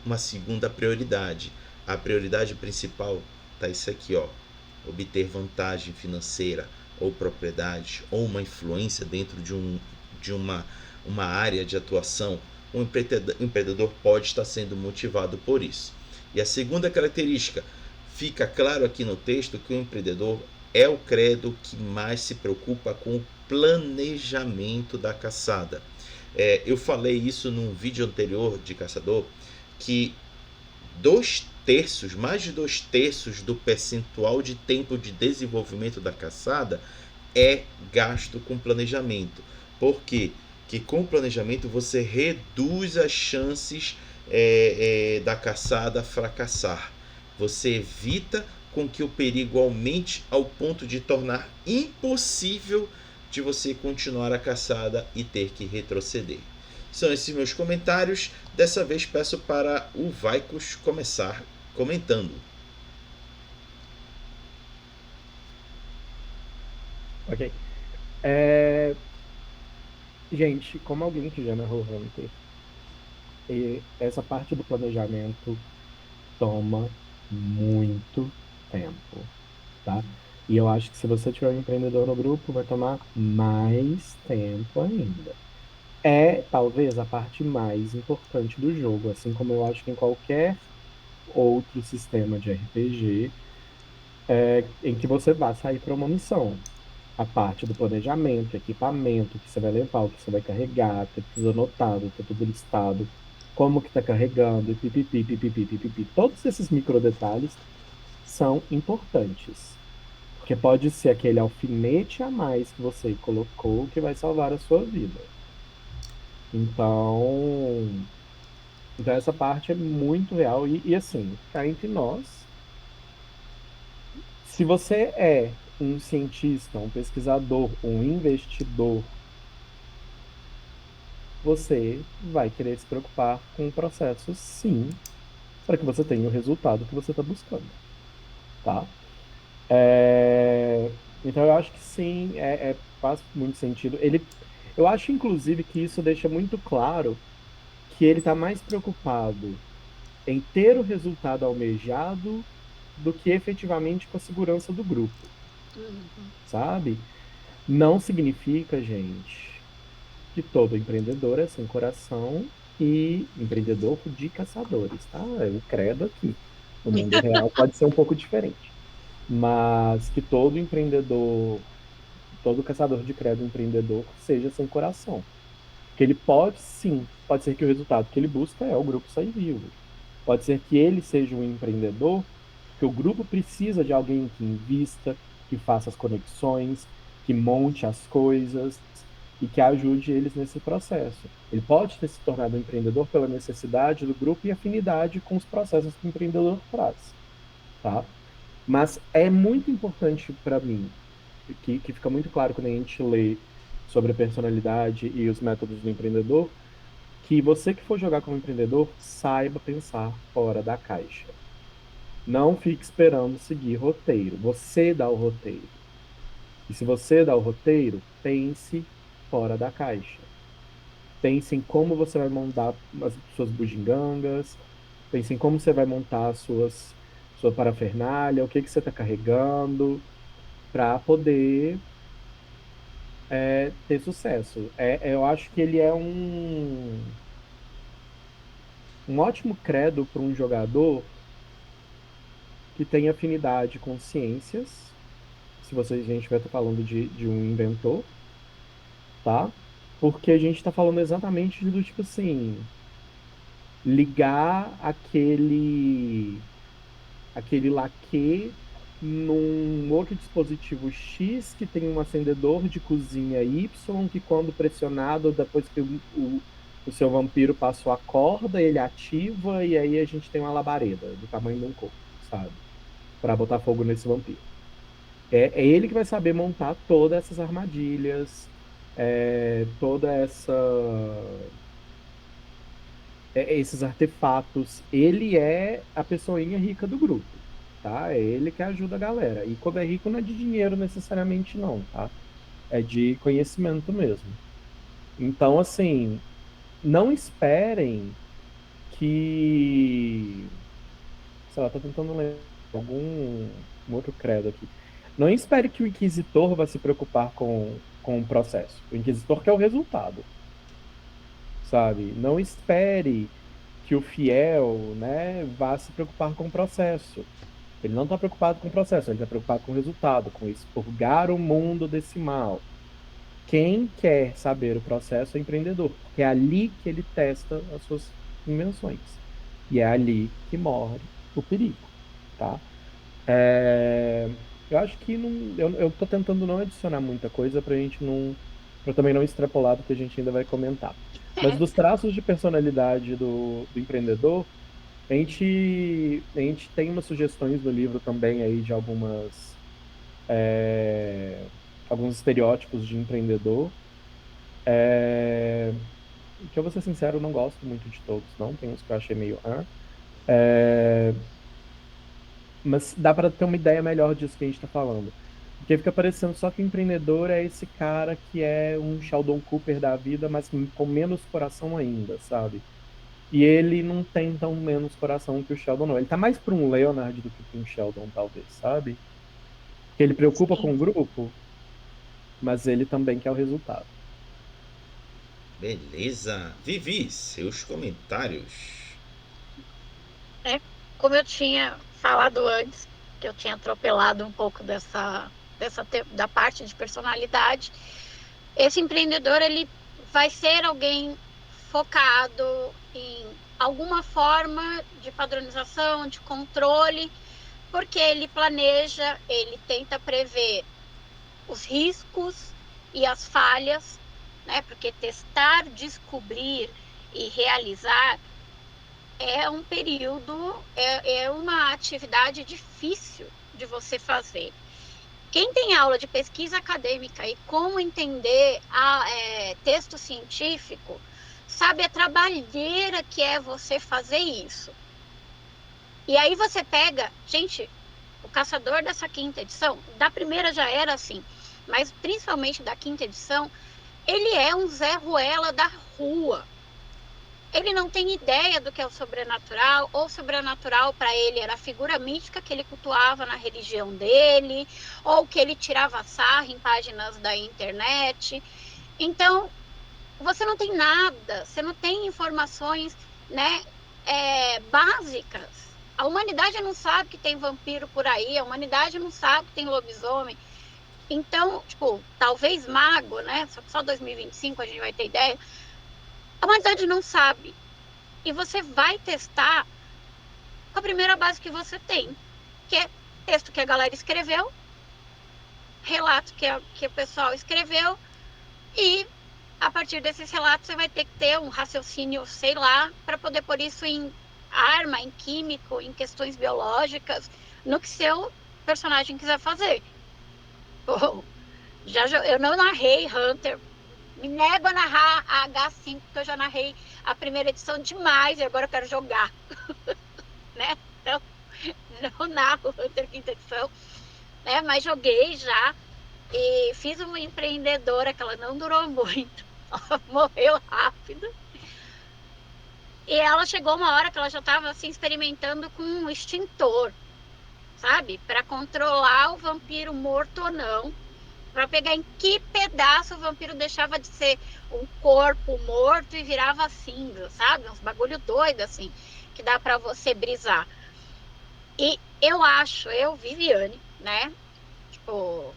uma segunda prioridade. A prioridade principal está isso aqui, ó, obter vantagem financeira ou propriedade ou uma influência dentro de uma área de atuação. O empreendedor pode estar sendo motivado por isso. E a segunda característica, fica claro aqui no texto que o empreendedor é o credo que mais se preocupa com o planejamento da caçada. Eu falei isso num vídeo anterior de caçador, que mais de 2/3 do percentual de tempo de desenvolvimento da caçada é gasto com planejamento. Por quê? Que com planejamento você reduz as chances da caçada fracassar. Você evita com que o perigo aumente ao ponto de tornar impossível de você continuar a caçada e ter que retroceder. São esses meus comentários. Dessa vez peço para o Vaikos começar comentando. Ok. Gente, como alguém que já narrou Hunter, essa parte do planejamento toma muito tempo, tá? E eu acho que se você tiver um empreendedor no grupo, vai tomar mais tempo ainda. É talvez a parte mais importante do jogo, assim como eu acho que em qualquer outro sistema de RPG em que você vai sair para uma missão. a parte do planejamento, equipamento, o que você vai levar, o que você vai carregar, ter tudo anotado, ter tudo listado, como que está carregando, e pipipi, pipipi, pipipi. Todos esses micro detalhes são importantes, porque pode ser aquele alfinete a mais que você colocou que vai salvar a sua vida. Então, então essa parte é muito real e assim, cá entre nós, se você é um cientista, um pesquisador, um investidor, você vai querer se preocupar com o processo, sim, para que você tenha o resultado que você está buscando, tá? Então, eu acho que sim, faz muito sentido. Eu acho, inclusive, que isso deixa muito claro que ele está mais preocupado em ter o resultado almejado do que efetivamente com a segurança do grupo, Uhum. sabe? Não significa, gente, que todo empreendedor é sem coração e empreendedor de caçadores, tá? É o credo aqui. No mundo real pode ser um pouco diferente, mas que todo empreendedor, todo caçador de credo empreendedor seja sem coração. Que ele pode, sim, pode ser que o resultado que ele busca é o grupo sair vivo. Pode ser que ele seja um empreendedor, que o grupo precisa de alguém que invista, que faça as conexões, que monte as coisas e que ajude eles nesse processo. Ele pode ter se tornado um empreendedor pela necessidade do grupo e afinidade com os processos que o empreendedor traz, tá? Mas é muito importante para mim, que fica muito claro quando a gente lê sobre a personalidade e os métodos do empreendedor, que você que for jogar como empreendedor, saiba pensar fora da caixa. Não fique esperando seguir roteiro. Você dá o roteiro. E se você dá o roteiro, pense fora da caixa. Pense em como você vai montar as suas bugigangas. Pense em como você vai montar sua parafernália, o que que você está carregando, para poder ter sucesso. Eu acho que ele é um ótimo credo para um jogador que tem afinidade com ciências, se você, a gente vai estar falando de um inventor, tá? Porque a gente está falando exatamente do tipo assim, ligar aquele laquê num outro dispositivo X que tem um acendedor de cozinha Y, que quando pressionado, depois que o seu vampiro passou a corda, ele ativa e aí a gente tem uma labareda do tamanho de um corpo, sabe? Para botar fogo nesse vampiro. É ele que vai saber montar todas essas armadilhas, toda esses artefatos. Ele é a pessoinha rica do grupo, tá? É ele que ajuda a galera. E quando é rico não é de dinheiro necessariamente, não, tá? É de conhecimento mesmo. Então, assim, não esperem que. Sei lá, tô tentando lembrar um outro credo aqui. Não espere que o inquisitor vá se preocupar com o processo. O inquisitor quer o resultado, sabe? Não espere que o fiel, né, vá se preocupar com o processo. Ele não está preocupado com o processo, ele está preocupado com o resultado, com expurgar o mundo desse mal. Quem quer saber o processo é o empreendedor, porque é ali que ele testa as suas invenções. E é ali que morre o perigo, tá? É, eu acho que não, eu tô tentando não adicionar muita coisa para a gente não, para também não extrapolar do que a gente ainda vai comentar. Mas dos traços de personalidade do empreendedor, a gente tem umas sugestões no livro também aí de é, alguns estereótipos de empreendedor. É, que eu vou ser sincero, eu não gosto muito de todos, não. Tem uns que eu achei meio. Mas dá para ter uma ideia melhor disso que a gente está falando. Porque fica parecendo só que o empreendedor é esse cara que é um Sheldon Cooper da vida, mas com menos coração ainda, sabe? E ele não tem tão menos coração que o Sheldon, não. Ele tá mais para um Leonard do que para um Sheldon, talvez, sabe? Que ele preocupa com Sim. o grupo, mas ele também quer o resultado. Beleza. Vivi, seus comentários. É, como eu tinha falado antes, que eu tinha atropelado um pouco dessa. da parte de personalidade, esse empreendedor ele vai ser alguém focado em alguma forma de padronização, de controle, porque ele planeja, ele tenta prever os riscos e as falhas, né? Porque testar, descobrir e realizar é um período, é uma atividade difícil de você fazer. Quem tem aula de pesquisa acadêmica e como entender texto científico, sabe a trabalheira que é você fazer isso. E aí você pega, gente, o Caçador dessa quinta edição, da primeira já era assim, mas principalmente da quinta edição, ele é um Zé Ruela da rua. Ele não tem ideia do que é o sobrenatural, ou sobrenatural para ele era a figura mística que ele cultuava na religião dele, ou que ele tirava sarro em páginas da internet. Então, você não tem nada, você não tem informações, né, básicas. A humanidade não sabe que tem vampiro por aí, a humanidade não sabe que tem lobisomem. Então, tipo, talvez mago, né, só 2025 a gente vai ter ideia. A humanidade não sabe. E você vai testar com a primeira base que você tem, que é texto que a galera escreveu, relato que o pessoal escreveu, e a partir desses relatos você vai ter que ter um raciocínio, sei lá, para poder pôr isso em arma, em químico, em questões biológicas, no que seu personagem quiser fazer. Bom, eu não narrei Hunter, me nego a narrar a H5, porque eu já narrei a primeira edição demais e agora eu quero jogar, né? Então, não narro Hunter quinta edição, né? Mas joguei já e fiz uma empreendedora que ela não durou muito, ela morreu rápido. E ela chegou uma hora que ela já estava assim experimentando com um extintor, sabe? Para controlar o vampiro morto ou não. Para pegar em que pedaço o vampiro deixava de ser um corpo morto e virava cinza, sabe? Uns bagulho doido assim, que dá para você brisar. E eu, Viviane, né? Tipo,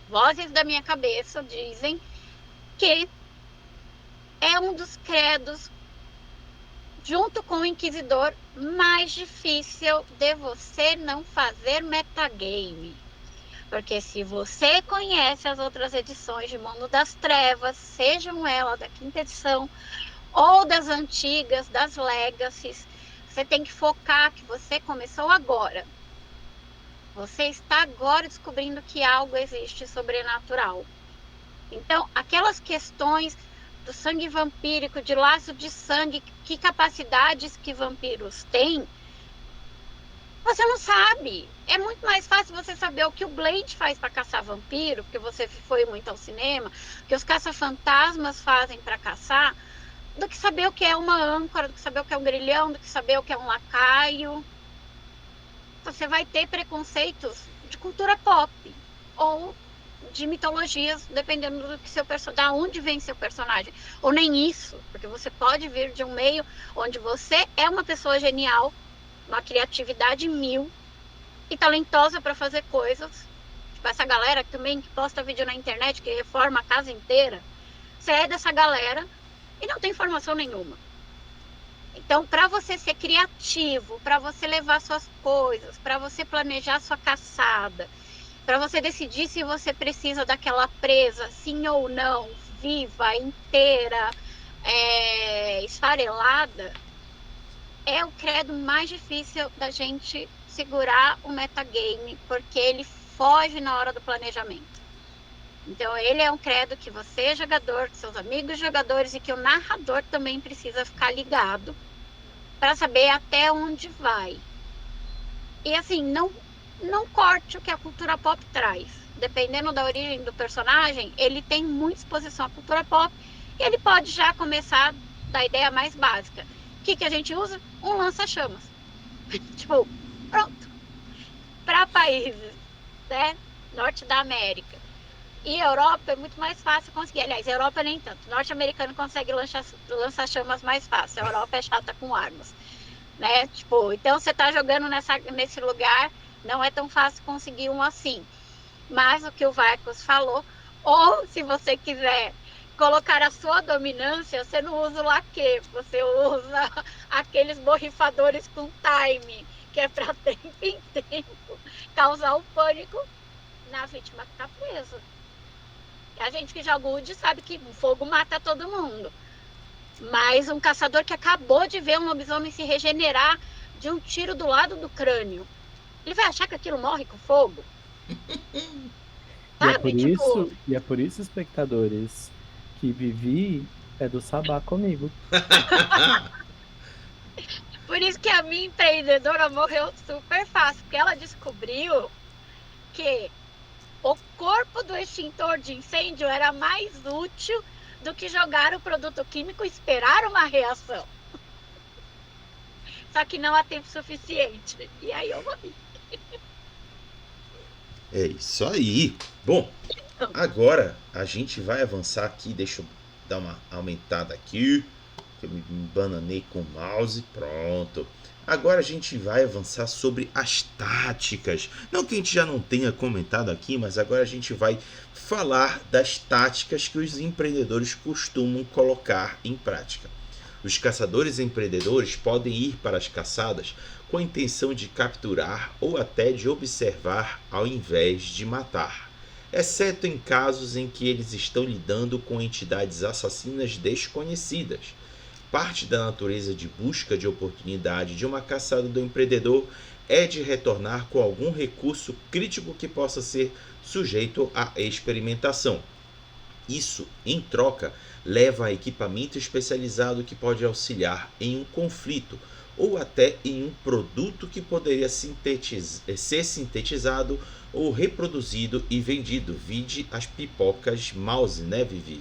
vozes da minha cabeça dizem que é um dos credos, junto com o Inquisidor, mais difícil de você não fazer metagame. Porque se você conhece as outras edições de Mundo das Trevas, sejam elas da quinta edição ou das antigas, das Legacies, você tem que focar que você começou agora. Você está agora descobrindo que algo existe sobrenatural. Então, aquelas questões do sangue vampírico, de laço de sangue, que capacidades que vampiros têm, você não sabe. É muito mais fácil você saber o que o Blade faz para caçar vampiro, porque você foi muito ao cinema, o que os caça-fantasmas fazem para caçar, do que saber o que é uma âncora, do que saber o que é um grilhão, do que saber o que é um lacaio. Você vai ter preconceitos de cultura pop ou de mitologias, dependendo do que seu personagem, da onde vem seu personagem. Ou nem isso, porque você pode vir de um meio onde você é uma pessoa genial, uma criatividade mil e talentosa para fazer coisas. Tipo, essa galera também que posta vídeo na internet, que reforma a casa inteira. Você é dessa galera e não tem formação nenhuma. Então, para você ser criativo, para você levar suas coisas, para você planejar sua caçada, para você decidir se você precisa daquela presa, sim ou não, viva, inteira, esfarelada, é o credo mais difícil da gente segurar o metagame, porque ele foge na hora do planejamento. Então, ele é um credo que você, jogador, que seus amigos jogadores e que o narrador também precisa ficar ligado para saber até onde vai. E assim, não corte o que a cultura pop traz. Dependendo da origem do personagem, ele tem muita exposição à cultura pop e ele pode já começar da ideia mais básica. O que a gente usa? Um lança-chamas. Tipo, pronto. Para países, né, norte da América e Europa é muito mais fácil conseguir. Aliás, Europa nem tanto. Norte-americano consegue lançar chamas mais fácil. A Europa é chata com armas, né? Tipo, então você tá jogando nesse lugar, não é tão fácil conseguir um assim. mais o que o Vargas falou, ou se você quiser colocar a sua dominância, você não usa o laque, você usa aqueles borrifadores com time, que é para tempo em tempo causar o pânico na vítima que está presa. A gente que joga UD sabe que o fogo mata todo mundo. Mas um caçador que acabou de ver um lobisomem se regenerar de um tiro do lado do crânio, ele vai achar que aquilo morre com fogo? Sabe? Tipo, E é por isso, espectadores, que Vivi é do Sabá comigo. por isso que a minha empreendedora morreu super fácil, porque ela descobriu que o corpo do extintor de incêndio era mais útil do que jogar o produto químico e esperar uma reação. Só que não há tempo suficiente. E aí eu morri. É isso aí. Bom, agora a gente vai avançar aqui. Deixa eu dar uma aumentada aqui. Que eu me bananei com o mouse. Pronto. Agora a gente vai avançar sobre as táticas. Não que a gente já não tenha comentado aqui, mas agora a gente vai falar das táticas que os empreendedores costumam colocar em prática. Os caçadores empreendedores podem ir para as caçadas com a intenção de capturar ou até de observar ao invés de matar, exceto em casos em que eles estão lidando com entidades assassinas desconhecidas. Parte da natureza de busca de oportunidade de uma caçada do empreendedor é de retornar com algum recurso crítico que possa ser sujeito à experimentação. Isso, em troca, leva a equipamento especializado que pode auxiliar em um conflito ou até em um produto que poderia ser sintetizado ou reproduzido e vendido. Vide as pipocas mouse, né, Vivi?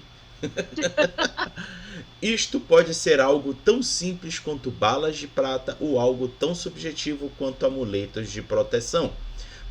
Isto pode ser algo tão simples quanto balas de prata ou algo tão subjetivo quanto amuletos de proteção,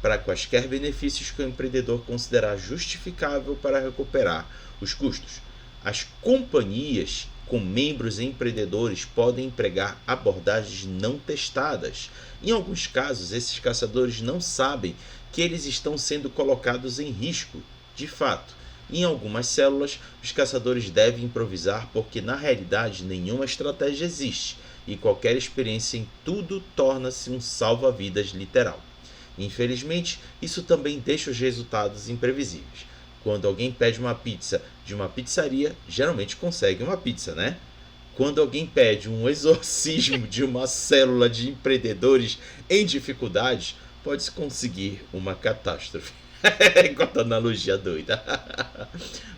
para quaisquer benefícios que o empreendedor considerar justificável para recuperar os custos. As companhias com membros empreendedores podem empregar abordagens não testadas. Em alguns casos, esses caçadores não sabem que eles estão sendo colocados em risco, de fato. Em algumas células, os caçadores devem improvisar porque, na realidade, nenhuma estratégia existe e qualquer experiência em tudo torna-se um salva-vidas literal. Infelizmente, isso também deixa os resultados imprevisíveis. Quando alguém pede uma pizza de uma pizzaria, geralmente consegue uma pizza, né? Quando alguém pede um exorcismo de uma célula de empreendedores em dificuldades, pode-se conseguir uma catástrofe. Enquanto analogia doida.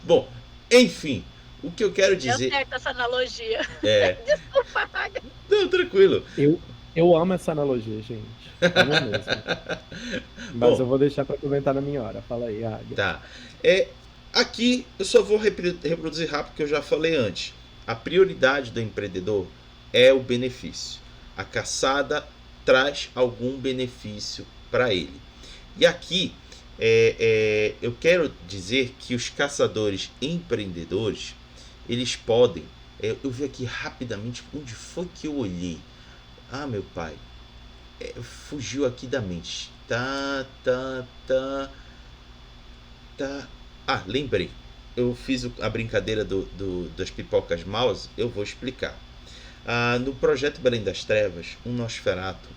Bom, enfim, o que eu quero dizer. Deu certo essa analogia. É. Desculpa, Raga. Não, tranquilo. Eu amo essa analogia, gente. Amo mesmo. Mas Bom, eu vou deixar para comentar na minha hora. Fala aí, Águia. tá. Aqui eu só vou reproduzir rápido que eu já falei antes. A prioridade do empreendedor é o benefício. A caçada traz algum benefício para ele. E aqui eu quero dizer que os caçadores empreendedores, eles podem. Eu vi aqui rapidamente onde foi que eu olhei. Ah, meu pai. Fugiu aqui da mente. Ah, lembrei. Eu fiz a brincadeira das pipocas mouse. Eu vou explicar. No projeto Belém das Trevas, um Nosferatu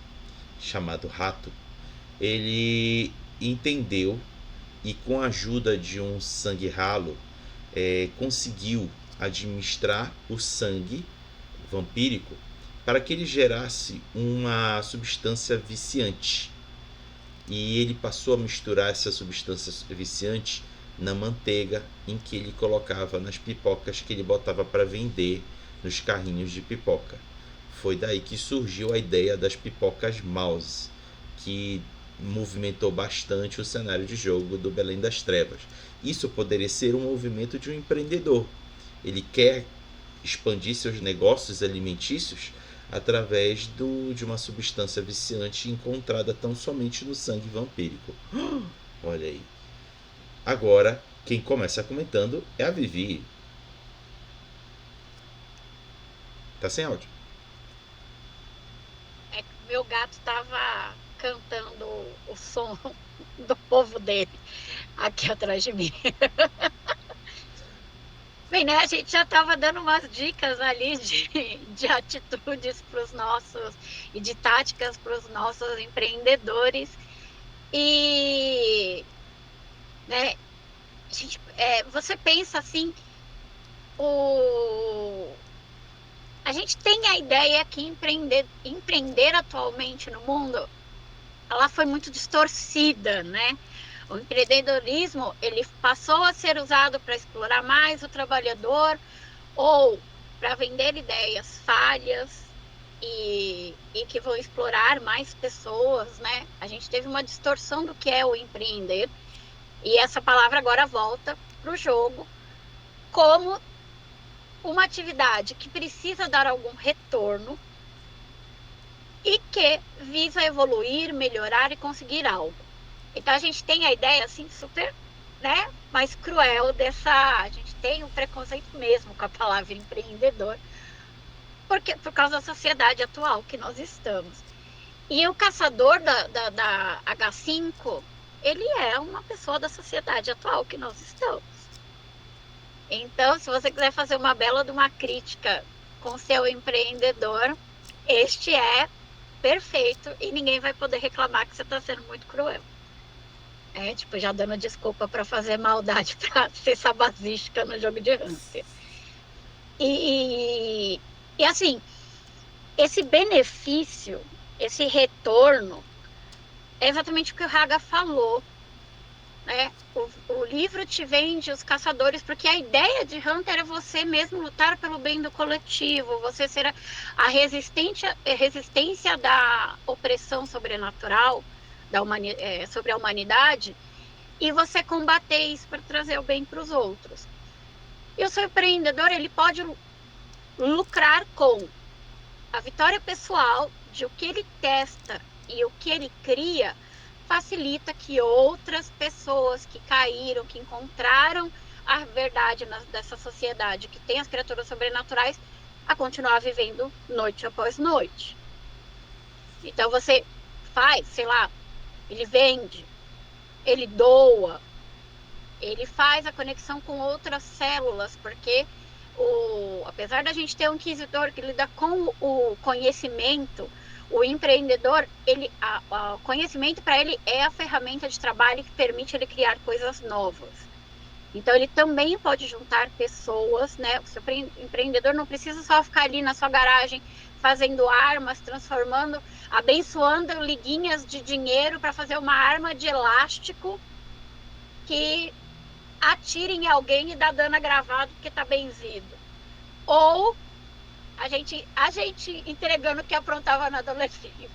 chamado Rato, ele entendeu e, com a ajuda de um sangue ralo, conseguiu administrar o sangue vampírico para que ele gerasse uma substância viciante. E ele passou a misturar essa substância viciante na manteiga em que ele colocava nas pipocas que ele botava para vender nos carrinhos de pipoca. Foi daí que surgiu a ideia das pipocas mouse, que movimentou bastante o cenário de jogo do Belém das Trevas. Isso poderia ser um movimento de um empreendedor. Ele quer expandir seus negócios alimentícios através de uma substância viciante encontrada tão somente no sangue vampírico. Olha aí. Agora, quem começa comentando é a Vivi. Tá sem áudio. Meu gato tava cantando o som do povo dele aqui atrás de mim. Bem, né? A gente já estava dando umas dicas ali de atitudes para os nossos e de táticas para os nossos empreendedores. E, né, você pensa assim, a gente tem a ideia que empreender atualmente no mundo, ela foi muito distorcida, né? O empreendedorismo, ele passou a ser usado para explorar mais o trabalhador ou para vender ideias falhas e que vão explorar mais pessoas, né? A gente teve uma distorção do que é o empreender e essa palavra agora volta para o jogo como uma atividade que precisa dar algum retorno e que visa evoluir, melhorar e conseguir algo. Então a gente tem a ideia assim super, né, mais cruel a gente tem um preconceito mesmo com a palavra empreendedor, por causa da sociedade atual que nós estamos. E o caçador da H5, ele é uma pessoa da sociedade atual que nós estamos. Então, se você quiser fazer uma bela de uma crítica com seu empreendedor, este é perfeito e ninguém vai poder reclamar que você está sendo muito cruel. Tipo, já dando desculpa para fazer maldade, para ser sabazística no jogo de Hunter. E assim, esse benefício, esse retorno, é exatamente o que o Haga falou, né? O livro te vende os caçadores, porque a ideia de Hunter é você mesmo lutar pelo bem do coletivo, você ser a resistência da opressão sobrenatural sobre a humanidade, e você combater isso para trazer o bem para os outros. E o seu empreendedor, ele pode lucrar com a vitória pessoal de o que ele testa e o que ele cria, facilita que outras pessoas que caíram, que encontraram a verdade dessa sociedade, que tem as criaturas sobrenaturais, a continuar vivendo noite após noite. Então você faz, sei lá, ele vende, ele doa, ele faz a conexão com outras células, porque apesar da gente ter um inquisidor que lida com o conhecimento, o empreendedor, o conhecimento para ele é a ferramenta de trabalho que permite ele criar coisas novas. Então ele também pode juntar pessoas, né? O seu empreendedor não precisa só ficar ali na sua garagem fazendo armas, abençoando liguinhas de dinheiro para fazer uma arma de elástico que atire em alguém e dá dano agravado porque está benzido. Ou a gente entregando o que aprontava na adolescência.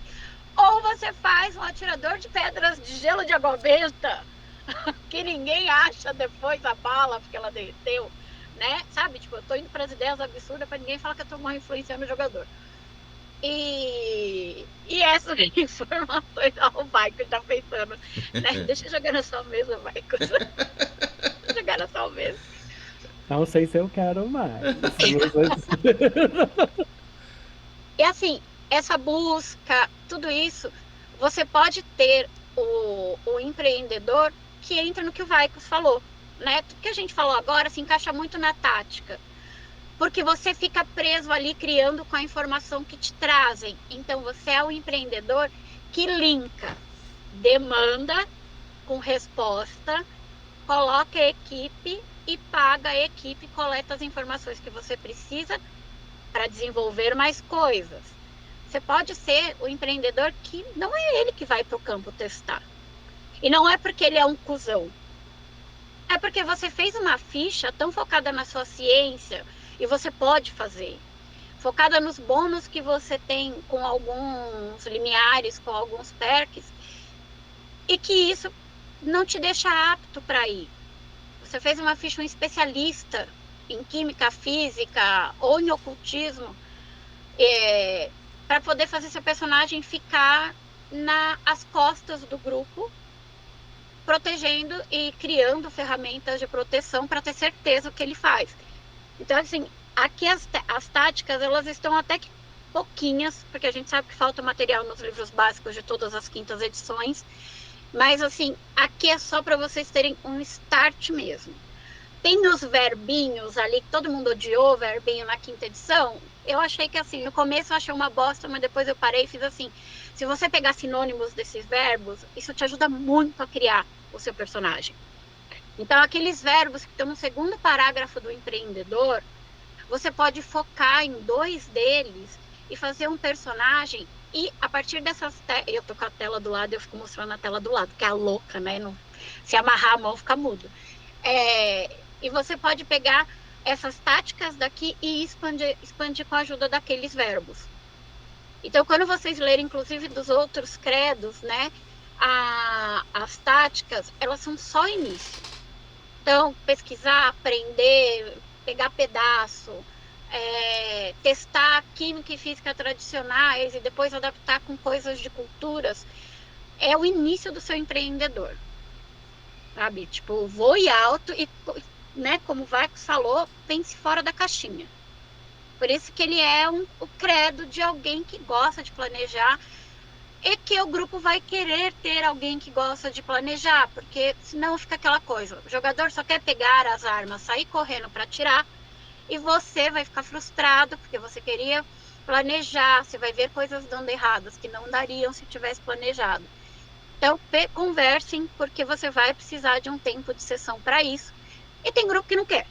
Ou você faz um atirador de pedras de gelo de água benta, que ninguém acha depois a bala porque ela derreteu, né? Sabe? Tipo, eu tô indo para as ideias absurdas para ninguém falar que eu tô mal influenciando o jogador. E essas informações, o Michael tá pensando, né? Deixa eu jogar na sua mesa, Michael. Deixa eu jogar na sua mesa. Não sei se eu quero mais. E assim, essa busca, tudo isso, você pode ter o empreendedor que entra no que o Vaikos falou, né? Tudo que a gente falou agora se encaixa muito na tática, porque você fica preso ali criando com a informação que te trazem. Então você é o empreendedor que linka demanda com resposta, coloca a equipe e paga a equipe, coleta as informações que você precisa para desenvolver mais coisas. Você pode ser o empreendedor que não é ele que vai para o campo testar. E não é porque ele é um cuzão. É porque você fez uma ficha tão focada na sua ciência, e você pode fazer, focada nos bônus que você tem com alguns limiares, com alguns perks, e que isso não te deixa apto para ir. Você fez uma ficha um especialista em química, física ou em ocultismo, para poder fazer seu personagem ficar às costas do grupo, protegendo e criando ferramentas de proteção para ter certeza do que ele faz. Então, assim, aqui as táticas, elas estão até que pouquinhas, porque a gente sabe que falta material nos livros básicos de todas as quintas edições. Mas, assim, aqui é só para vocês terem um start mesmo. Tem os verbinhos ali, que todo mundo odiou, verbinho na quinta edição. Eu achei que, assim, no começo eu achei uma bosta, mas depois eu parei e fiz assim. Se você pegar sinônimos desses verbos, isso te ajuda muito a criar o seu personagem. Então, aqueles verbos que estão no segundo parágrafo do empreendedor, você pode focar em 2 deles e fazer um personagem. E a partir dessas... Eu tô com a tela do lado, eu fico mostrando a tela do lado, que é a louca, né? Não... Se amarrar a mão, fica mudo. E você pode pegar essas táticas daqui e expandir com a ajuda daqueles verbos. Então, quando vocês lerem, inclusive, dos outros credos, né? As táticas, elas são só início. Então, pesquisar, aprender, pegar pedaço, testar química e física tradicionais e depois adaptar com coisas de culturas, é o início do seu empreendedor, sabe? Tipo, voe alto e, né, como o Marcos falou, pense fora da caixinha. Por isso que ele é o credo de alguém que gosta de planejar e que o grupo vai querer ter alguém que gosta de planejar, porque senão fica aquela coisa, o jogador só quer pegar as armas, sair correndo para atirar, e você vai ficar frustrado, porque você queria planejar, você vai ver coisas dando erradas, que não dariam se tivesse planejado. Então, conversem, porque você vai precisar de um tempo de sessão para isso, e tem grupo que não quer.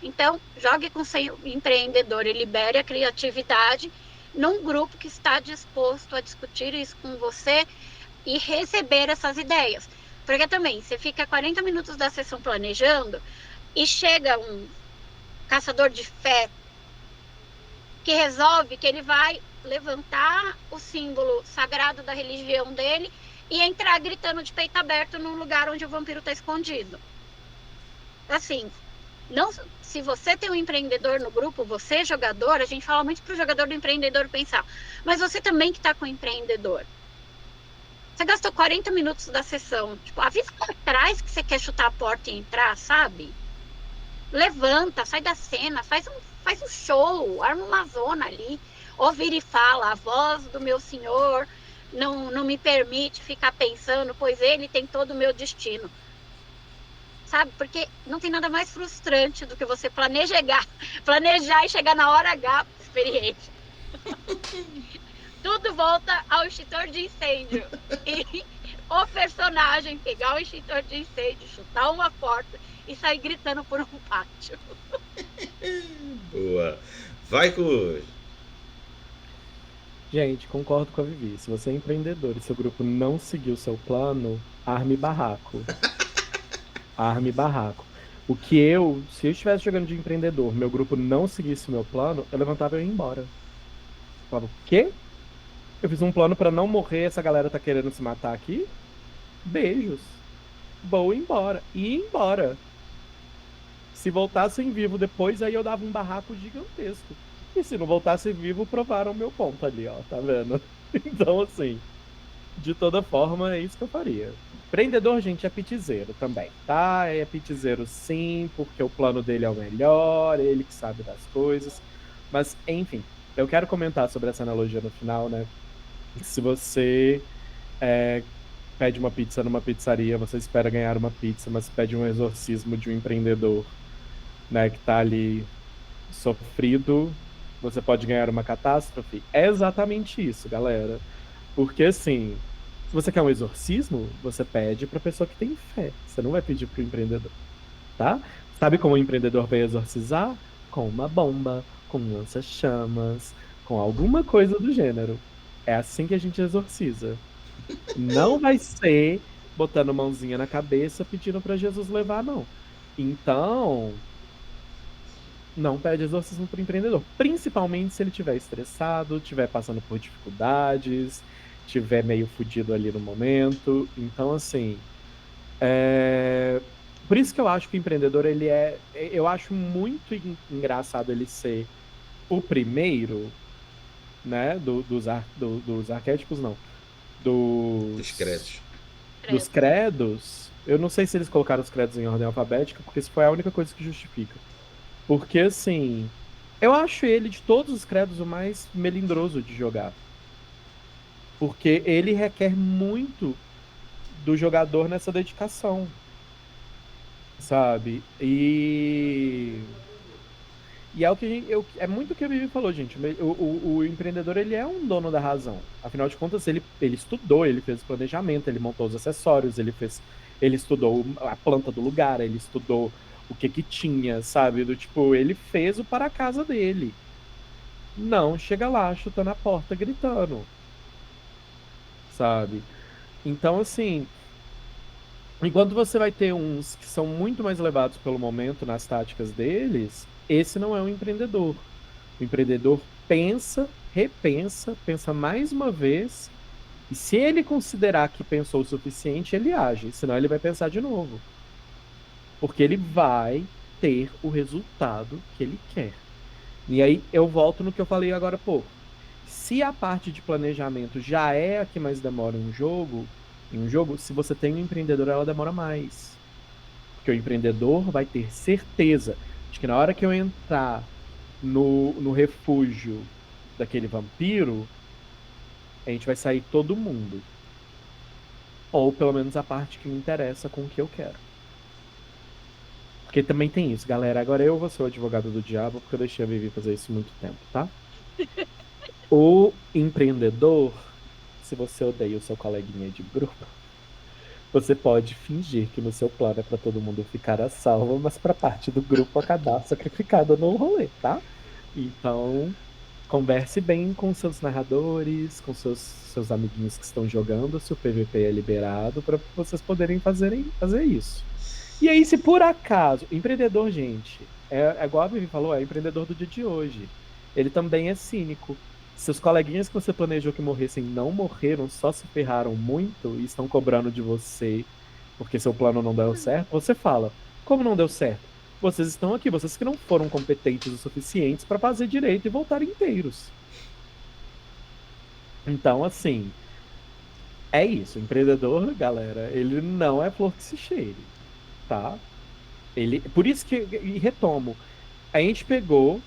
Então, jogue com seu empreendedor e libere a criatividade num grupo que está disposto a discutir isso com você e receber essas ideias. Porque também, você fica 40 minutos da sessão planejando e chega um caçador de fé que resolve que ele vai levantar o símbolo sagrado da religião dele e entrar gritando de peito aberto num lugar onde o vampiro está escondido. Assim, não, se você tem um empreendedor no grupo, você jogador, a gente fala muito pro jogador do empreendedor pensar, mas você também que está com o empreendedor. Você gastou 40 minutos da sessão, tipo, avisa para trás que você quer chutar a porta e entrar, sabe? Levanta, sai da cena, faz um show, arma uma zona ali, ou vira e fala, a voz do meu senhor não me permite ficar pensando, pois ele tem todo o meu destino. Sabe? Porque não tem nada mais frustrante do que você planejar e chegar na hora H experiente. Tudo volta ao extintor de incêndio. E o personagem pegar o extintor de incêndio, chutar uma porta e sair gritando por um pátio. Boa. Vai, Cruz. Gente, concordo com a Vivi. Se você é empreendedor e seu grupo não seguiu o seu plano, arme barraco. Arme barraco. Se eu estivesse jogando de empreendedor, meu grupo não seguisse o meu plano, eu levantava e ia embora. Eu falava, o quê? Eu fiz um plano pra não morrer, essa galera tá querendo se matar aqui? Beijos. Vou embora. E ir embora. Se voltassem vivo depois, aí eu dava um barraco gigantesco. E se não voltasse vivo, provaram meu ponto ali, ó. Tá vendo? Então, assim, de toda forma, é isso que eu faria. Empreendedor, gente, é pitizeiro também, tá? É pitizeiro sim, porque o plano dele é o melhor, ele que sabe das coisas. Mas, enfim, eu quero comentar sobre essa analogia no final, né? Se você pede uma pizza numa pizzaria, você espera ganhar uma pizza, mas pede um exorcismo de um empreendedor, né, que tá ali sofrido, você pode ganhar uma catástrofe. É exatamente isso, galera. Porque, assim, se você quer um exorcismo, você pede pra pessoa que tem fé. Você não vai pedir pro empreendedor, tá? Sabe como o empreendedor vai exorcizar? Com uma bomba, com um lança-chamas, com alguma coisa do gênero. É assim que a gente exorciza. Não vai ser botando mãozinha na cabeça pedindo pra Jesus levar, não. Então, não pede exorcismo pro empreendedor. Principalmente se ele estiver estressado, estiver passando por dificuldades, estiver meio fudido ali no momento. Então, assim, por isso que eu acho que o empreendedor, ele é... Eu acho muito engraçado ele ser o primeiro, né, dos arquétipos, não. Dos credos. Dos credos. Eu não sei se eles colocaram os credos em ordem alfabética, porque isso foi a única coisa que justifica. Porque, assim, Eu acho ele, de todos os credos, o mais melindroso de jogar. Porque ele requer muito do jogador nessa dedicação, sabe? E é o que é muito o que a Vivi falou, gente. O empreendedor, ele é um dono da razão. Afinal de contas, ele estudou, ele fez planejamento, ele montou os acessórios, ele estudou a planta do lugar, ele estudou o que tinha, sabe? Do tipo, ele fez o para casa dele. Não chega lá chutando a porta, gritando, sabe? Então, assim, enquanto você vai ter uns que são muito mais levados pelo momento nas táticas deles, esse não é um empreendedor. O empreendedor pensa, repensa, pensa mais uma vez, e se ele considerar que pensou o suficiente, ele age, senão ele vai pensar de novo. Porque ele vai ter o resultado que ele quer. E aí eu volto no que eu falei agora há pouco. Se a parte de planejamento já é a que mais demora em um jogo, se você tem um empreendedor, ela demora mais. Porque o empreendedor vai ter certeza de que na hora que eu entrar no refúgio daquele vampiro, a gente vai sair todo mundo. Ou pelo menos a parte que me interessa com o que eu quero. Porque também tem isso, galera. Agora eu vou ser o advogado do diabo, porque eu deixei a Vivi fazer isso muito tempo, tá? O empreendedor, se você odeia o seu coleguinha de grupo, você pode fingir que no seu plano é pra todo mundo ficar a salvo, mas pra parte do grupo acabar sacrificada no rolê, tá? Então, converse bem com seus narradores, com seus amiguinhos que estão jogando, se o PVP é liberado, para vocês poderem fazer isso. E aí, se por acaso, empreendedor, gente, é igual a Vivi falou, é empreendedor do dia de hoje. Ele também é cínico. Seus coleguinhas que você planejou que morressem não morreram, só se ferraram muito e estão cobrando de você porque seu plano não deu certo, você fala: como não deu certo? Vocês estão aqui, vocês que não foram competentes o suficientes para fazer direito e voltar inteiros. Então, assim, é isso. O empreendedor, galera, ele não é flor que se cheire, tá? Por isso que, e retomo, a gente pegou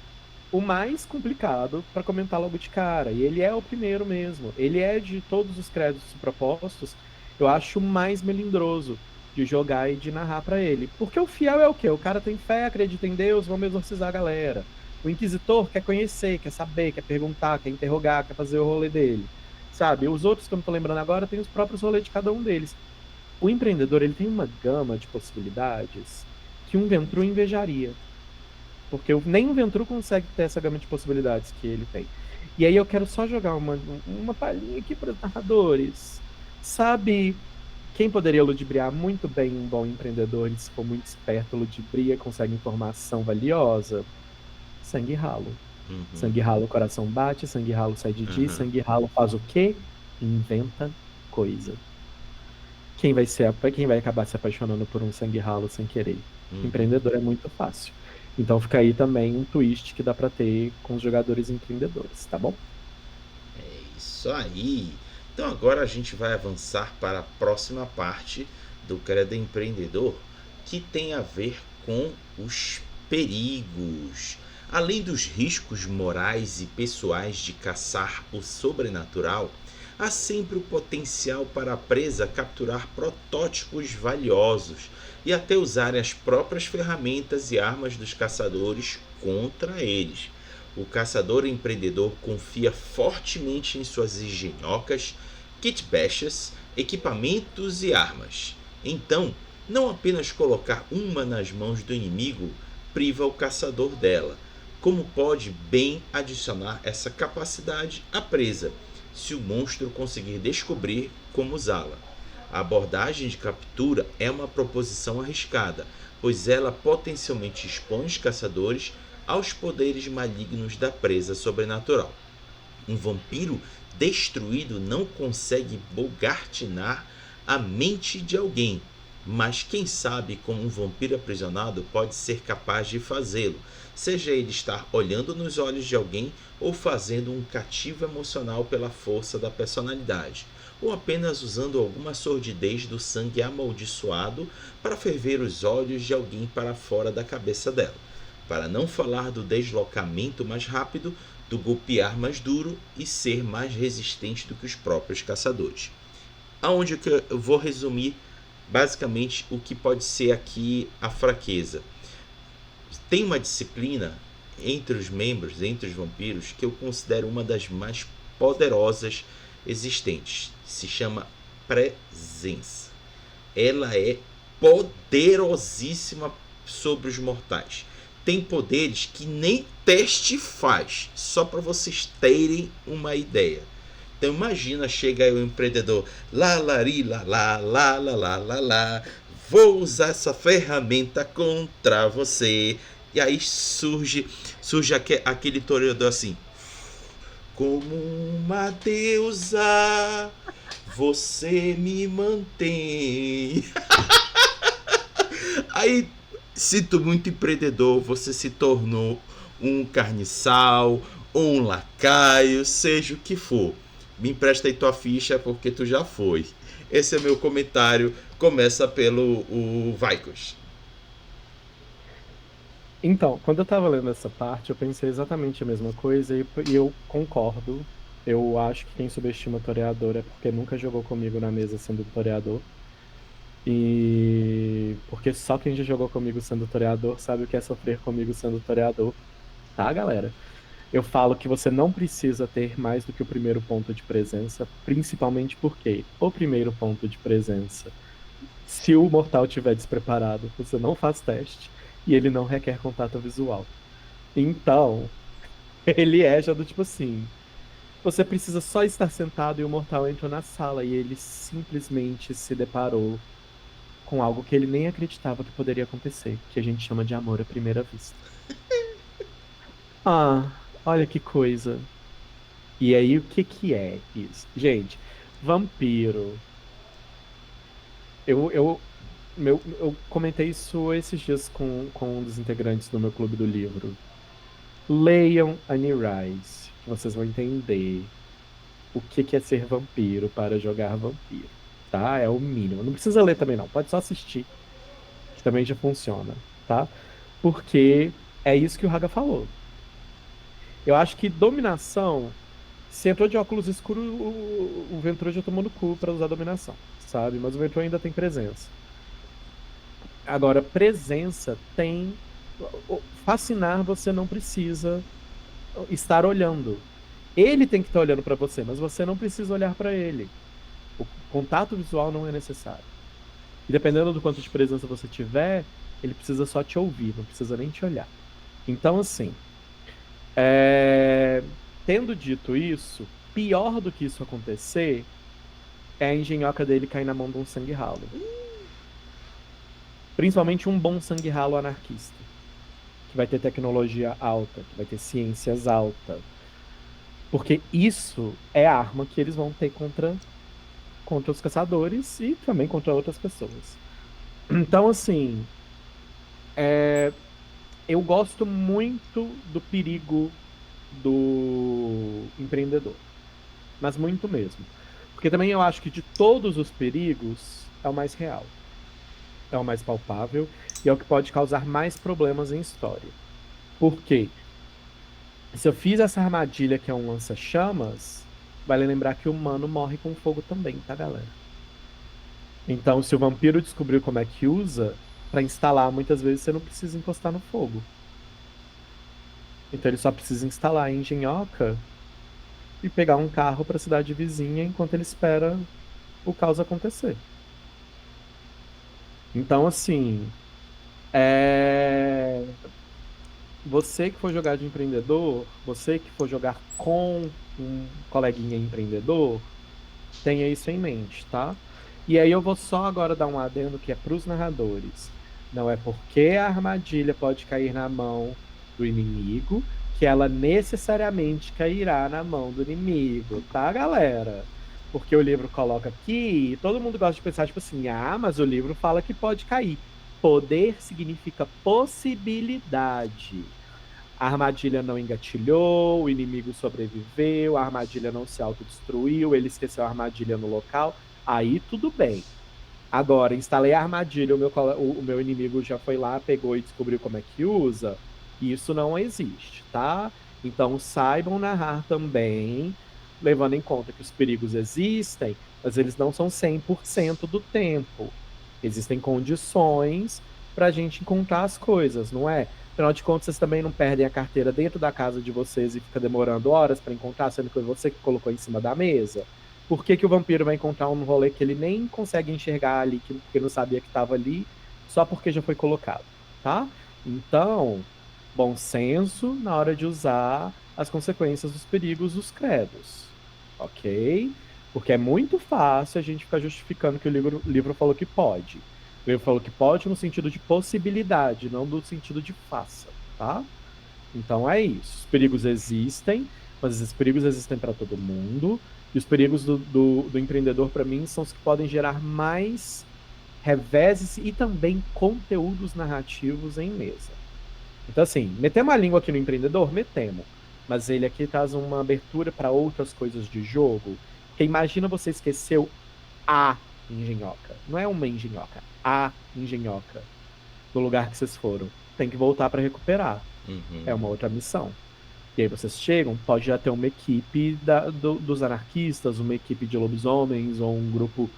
o mais complicado para comentar logo de cara, e ele é o primeiro mesmo. Ele é, de todos os créditos propostos, eu acho o mais melindroso de jogar e de narrar para ele. Porque o fiel é o quê? O cara tem fé, acredita em Deus, vamos exorcizar a galera. O inquisitor quer conhecer, quer saber, quer perguntar, quer interrogar, quer fazer o rolê dele. Sabe? Os outros que eu não tô lembrando agora têm os próprios rolês de cada um deles. O empreendedor, ele tem uma gama de possibilidades que um Ventru invejaria. Porque nem o Ventru consegue ter essa gama de possibilidades que ele tem. E aí eu quero só jogar uma palhinha aqui para os narradores. Sabe quem poderia ludibriar muito bem um bom empreendedor, e se for muito esperto, ludibria, consegue informação valiosa? Sangue ralo. Sangue ralo, o coração bate, sangue ralo sai de ti, sangue ralo faz o quê? Inventa coisa. Quem vai acabar se apaixonando por um sangue ralo sem querer? Empreendedor é muito fácil. Então fica aí também um twist que dá pra ter com os jogadores empreendedores, tá bom? É isso aí. Então agora a gente vai avançar para a próxima parte do Credo Empreendedor, que tem a ver com os perigos. Além dos riscos morais e pessoais de caçar o sobrenatural, há sempre o potencial para a presa capturar protótipos valiosos e até usarem as próprias ferramentas e armas dos caçadores contra eles. O caçador empreendedor confia fortemente em suas engenhocas, kitbashs, equipamentos e armas. Então, não apenas colocar uma nas mãos do inimigo priva o caçador dela, como pode bem adicionar essa capacidade à presa, se o monstro conseguir descobrir como usá-la. A abordagem de captura é uma proposição arriscada, pois ela potencialmente expõe os caçadores aos poderes malignos da presa sobrenatural. Um vampiro destruído não consegue bogartinar a mente de alguém, mas quem sabe como um vampiro aprisionado pode ser capaz de fazê-lo, seja ele estar olhando nos olhos de alguém ou fazendo um cativo emocional pela força da personalidade, ou apenas usando alguma sordidez do sangue amaldiçoado para ferver os olhos de alguém para fora da cabeça dela. para não falar do deslocamento mais rápido, do golpear mais duro e ser mais resistente do que os próprios caçadores. Aonde que eu vou resumir basicamente o que pode ser aqui a fraqueza. Tem uma disciplina entre os membros, entre os vampiros, que eu considero uma das mais poderosas existentes. Se chama presença. Ela é poderosíssima sobre os mortais. Tem poderes que nem teste faz, só para vocês terem uma ideia. Então imagina, chega aí o empreendedor, lá, vou usar essa ferramenta contra você. E aí surge aquele toreador assim, como uma deusa, você me mantém. Aí, sinto muito, empreendedor, você se tornou um carniçal, um lacaio, seja o que for. Me empresta aí tua ficha porque tu já foi. Esse é meu comentário. Começa pelo Vaikos. Então, quando eu tava lendo essa parte, eu pensei exatamente a mesma coisa e eu concordo. Eu acho que quem subestima toreador é porque nunca jogou comigo na mesa sendo toreador. E porque só quem já jogou comigo sendo toreador sabe o que é sofrer comigo sendo toreador, tá, galera? Eu falo que você não precisa ter mais do que o primeiro ponto de presença, principalmente porque o primeiro ponto de presença, se o mortal estiver despreparado, você não faz teste e ele não requer contato visual. Então, ele é já do tipo assim, você precisa só estar sentado e o mortal entrou na sala e ele simplesmente se deparou com algo que ele nem acreditava que poderia acontecer, que a gente chama de amor à primeira vista. Ah, olha que coisa. E aí, o que que é isso? Gente, vampiro. Eu comentei isso esses dias com um dos integrantes do meu clube do livro. Leiam Anne Rice, que vocês vão entender o que que é ser vampiro para jogar vampiro, tá? É o mínimo. Não precisa ler também, não. Pode só assistir, que também já funciona, tá? Porque é isso que o Raga falou. Eu acho que dominação. Se entrou de óculos escuros, o Ventrue já tomou no cu pra usar dominação, sabe? Mas o Ventrue ainda tem presença. Agora, presença tem. Fascinar você não precisa estar olhando. Ele tem que estar olhando pra você, mas você não precisa olhar pra ele. O contato visual não é necessário. E dependendo do quanto de presença você tiver, ele precisa só te ouvir, não precisa nem te olhar. Então, assim. Tendo dito isso, pior do que isso acontecer é a engenhoca dele cair na mão de um sangue ralo. Principalmente um bom sangue ralo anarquista, que vai ter tecnologia alta, que vai ter ciências altas. Porque isso é a arma que eles vão ter contra os caçadores e também contra outras pessoas. Então, assim, eu gosto muito do perigo do empreendedor, mas muito mesmo. Porque também eu acho que de todos os perigos é o mais real, é o mais palpável e é o que pode causar mais problemas em história. Por quê? Se eu fiz essa armadilha que é um lança-chamas, vale lembrar que o humano morre com fogo também, tá, galera? Então, se o vampiro descobriu como é que usa, para instalar, muitas vezes você não precisa encostar no fogo. Então ele só precisa instalar a engenhoca e pegar um carro para a cidade vizinha enquanto ele espera o caos acontecer. Então, assim, você que for jogar de empreendedor, você que for jogar com um coleguinha empreendedor, tenha isso em mente, tá? E aí eu vou só agora dar um adendo que é para os narradores. Não é porque a armadilha pode cair na mão do inimigo que ela necessariamente cairá na mão do inimigo, tá, galera? Porque o livro coloca aqui, e todo mundo gosta de pensar, tipo assim, mas o livro fala que pode cair. Poder significa possibilidade. A armadilha não engatilhou, o inimigo sobreviveu, a armadilha não se autodestruiu, ele esqueceu a armadilha no local, aí tudo bem. Agora, instalei a armadilha, o meu inimigo já foi lá, pegou e descobriu como é que usa, Isso não existe, tá? Então saibam narrar também, levando em conta que os perigos existem, mas eles não são 100% do tempo. Existem condições para a gente encontrar as coisas, não é? Afinal de contas, vocês também não perdem a carteira dentro da casa de vocês e fica demorando horas para encontrar, sendo que foi você que colocou em cima da mesa? Por que que o vampiro vai encontrar um rolê que ele nem consegue enxergar ali, que não sabia que estava ali, só porque já foi colocado, tá? Então, bom senso na hora de usar as consequências dos perigos dos credos, ok? Porque é muito fácil a gente ficar justificando que o livro falou que pode. O livro falou que pode no sentido de possibilidade, não no sentido de faça, tá? Então é isso. Os perigos existem, mas esses perigos existem para todo mundo. E os perigos do empreendedor, para mim, são os que podem gerar mais reveses e também conteúdos narrativos em mesa. Então, assim, metemos a língua aqui no empreendedor? Metemos. Mas ele aqui traz uma abertura para outras coisas de jogo. Porque imagina você esqueceu a engenhoca. Não é uma engenhoca, a engenhoca do lugar que vocês foram. Tem que voltar para recuperar. É uma outra missão. E aí vocês chegam, pode já ter uma equipe dos anarquistas, uma equipe de lobisomens, ou um grupo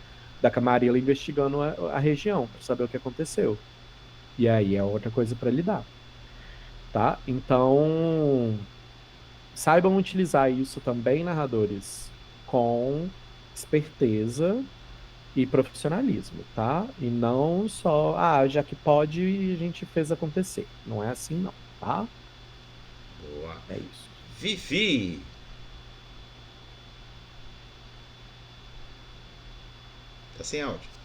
da Camarilla investigando a região para saber o que aconteceu. E aí é outra coisa para lidar. Tá? Então, saibam utilizar isso também, narradores, com esperteza e profissionalismo, tá? E não só, já que pode, a gente fez acontecer. Não é assim, não, tá? Boa. É isso. Vivi. Tá sem áudio.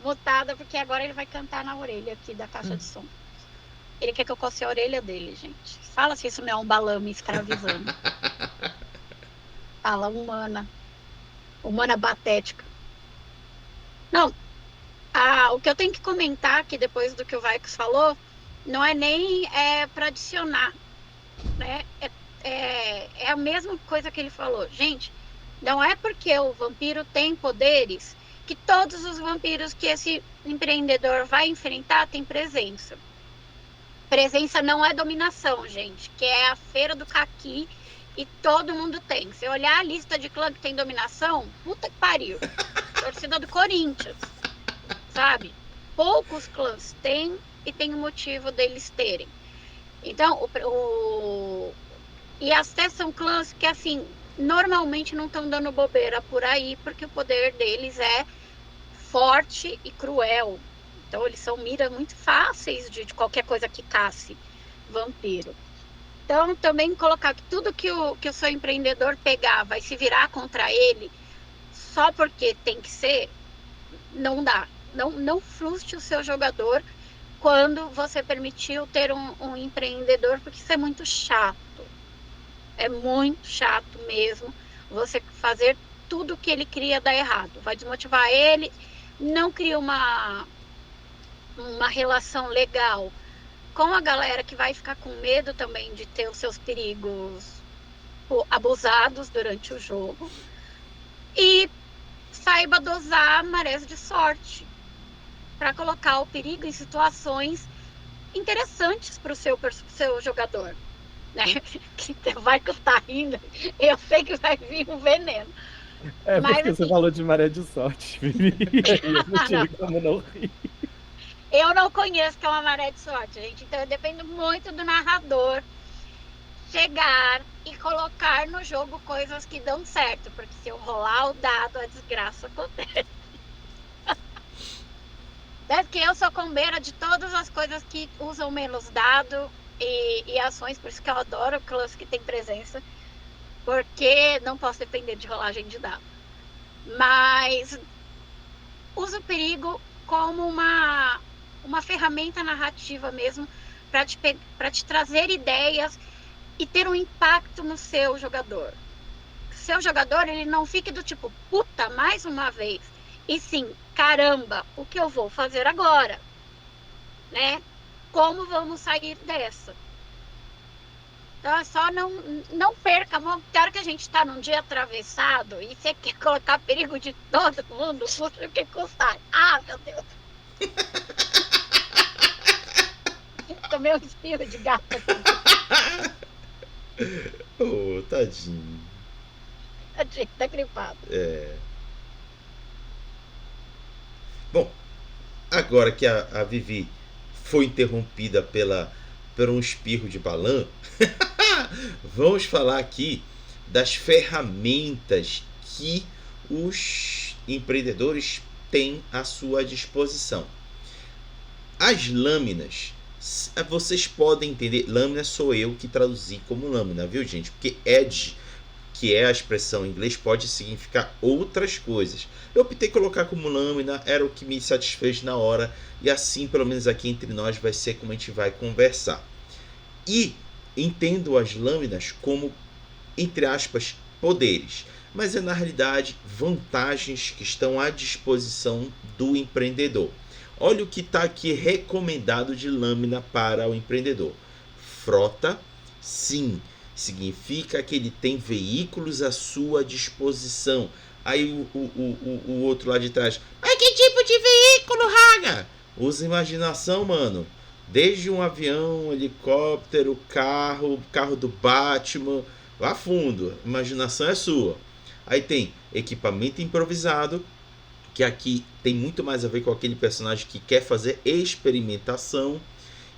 Mutada, porque agora ele vai cantar na orelha aqui da caixa de som. Ele quer que eu coce a orelha dele, gente. Fala se isso não é um balão me escravizando. Fala, humana. Humana patética. Não. O que eu tenho que comentar aqui depois do que o Vaikos falou, não é nem para adicionar, né? É a mesma coisa que ele falou. Gente, não é porque o vampiro tem poderes que todos os vampiros que esse empreendedor vai enfrentar têm presença. Presença não é dominação, gente, que é a feira do caqui e todo mundo tem. Se olhar a lista de clã que tem dominação, puta que pariu. Torcida do Corinthians, sabe? Poucos clãs têm e tem um motivo deles terem. Então, e até são clãs que, assim, normalmente não estão dando bobeira por aí, porque o poder deles é forte e cruel. Então, eles são miras muito fáceis de qualquer coisa que casse vampiro. Então, também colocar que tudo que o seu empreendedor pegar vai se virar contra ele só porque tem que ser, não dá. Não frustre o seu jogador quando você permitiu ter um empreendedor, porque isso é muito chato. É muito chato mesmo você fazer tudo que ele cria dar errado. Vai desmotivar ele, não cria uma relação legal com a galera que vai ficar com medo também de ter os seus perigos abusados durante o jogo. E saiba dosar marés de sorte para colocar o perigo em situações interessantes para o seu jogador. Né? Que vai custar rindo, eu sei que vai vir um veneno. É mas, porque assim, você falou de maré de sorte, Vivi, e aí eu não tive como não rir. Eu não conheço que é uma maré de sorte, gente. Então eu dependo muito do narrador chegar e colocar no jogo coisas que dão certo. Porque se eu rolar o dado, a desgraça acontece. É porque eu sou combeira de todas as coisas que usam menos dado e ações, por isso que eu adoro clãs que tem presença, porque não posso depender de rolagem de dado. Mas usa o perigo como uma ferramenta narrativa mesmo, para te trazer ideias e ter um impacto no seu jogador. Seu jogador, ele não fique do tipo, puta, mais uma vez. E sim, caramba, o que eu vou fazer agora? Né? Como vamos sair dessa? Então é só não perca. Tem hora que a gente está num dia atravessado e você quer colocar perigo de todo mundo, custa o que custar. Meu Deus. Tomei um espirro de gato aqui. Oh, tadinho. Tá gripado. Bom, agora que a Vivi foi interrompida por um espirro de balão, vamos falar aqui das ferramentas que os empreendedores têm à sua disposição. As lâminas, vocês podem entender, lâmina sou eu que traduzi como lâmina, viu, gente? Porque edge, que é a expressão em inglês, pode significar outras coisas. Eu optei colocar como lâmina, era o que me satisfez na hora, e assim, pelo menos aqui entre nós, vai ser como a gente vai conversar. E entendo as lâminas como, entre aspas, poderes, mas é na realidade vantagens que estão à disposição do empreendedor. Olha o que está aqui recomendado de lâmina para o empreendedor. Frota, sim, significa que ele tem veículos à sua disposição. Aí o outro lá de trás, mas que tipo de veículo, Raga? Usa imaginação, mano. Desde um avião, um helicóptero, carro do Batman, vá fundo, imaginação é sua. Aí tem equipamento improvisado, que aqui tem muito mais a ver com aquele personagem que quer fazer experimentação.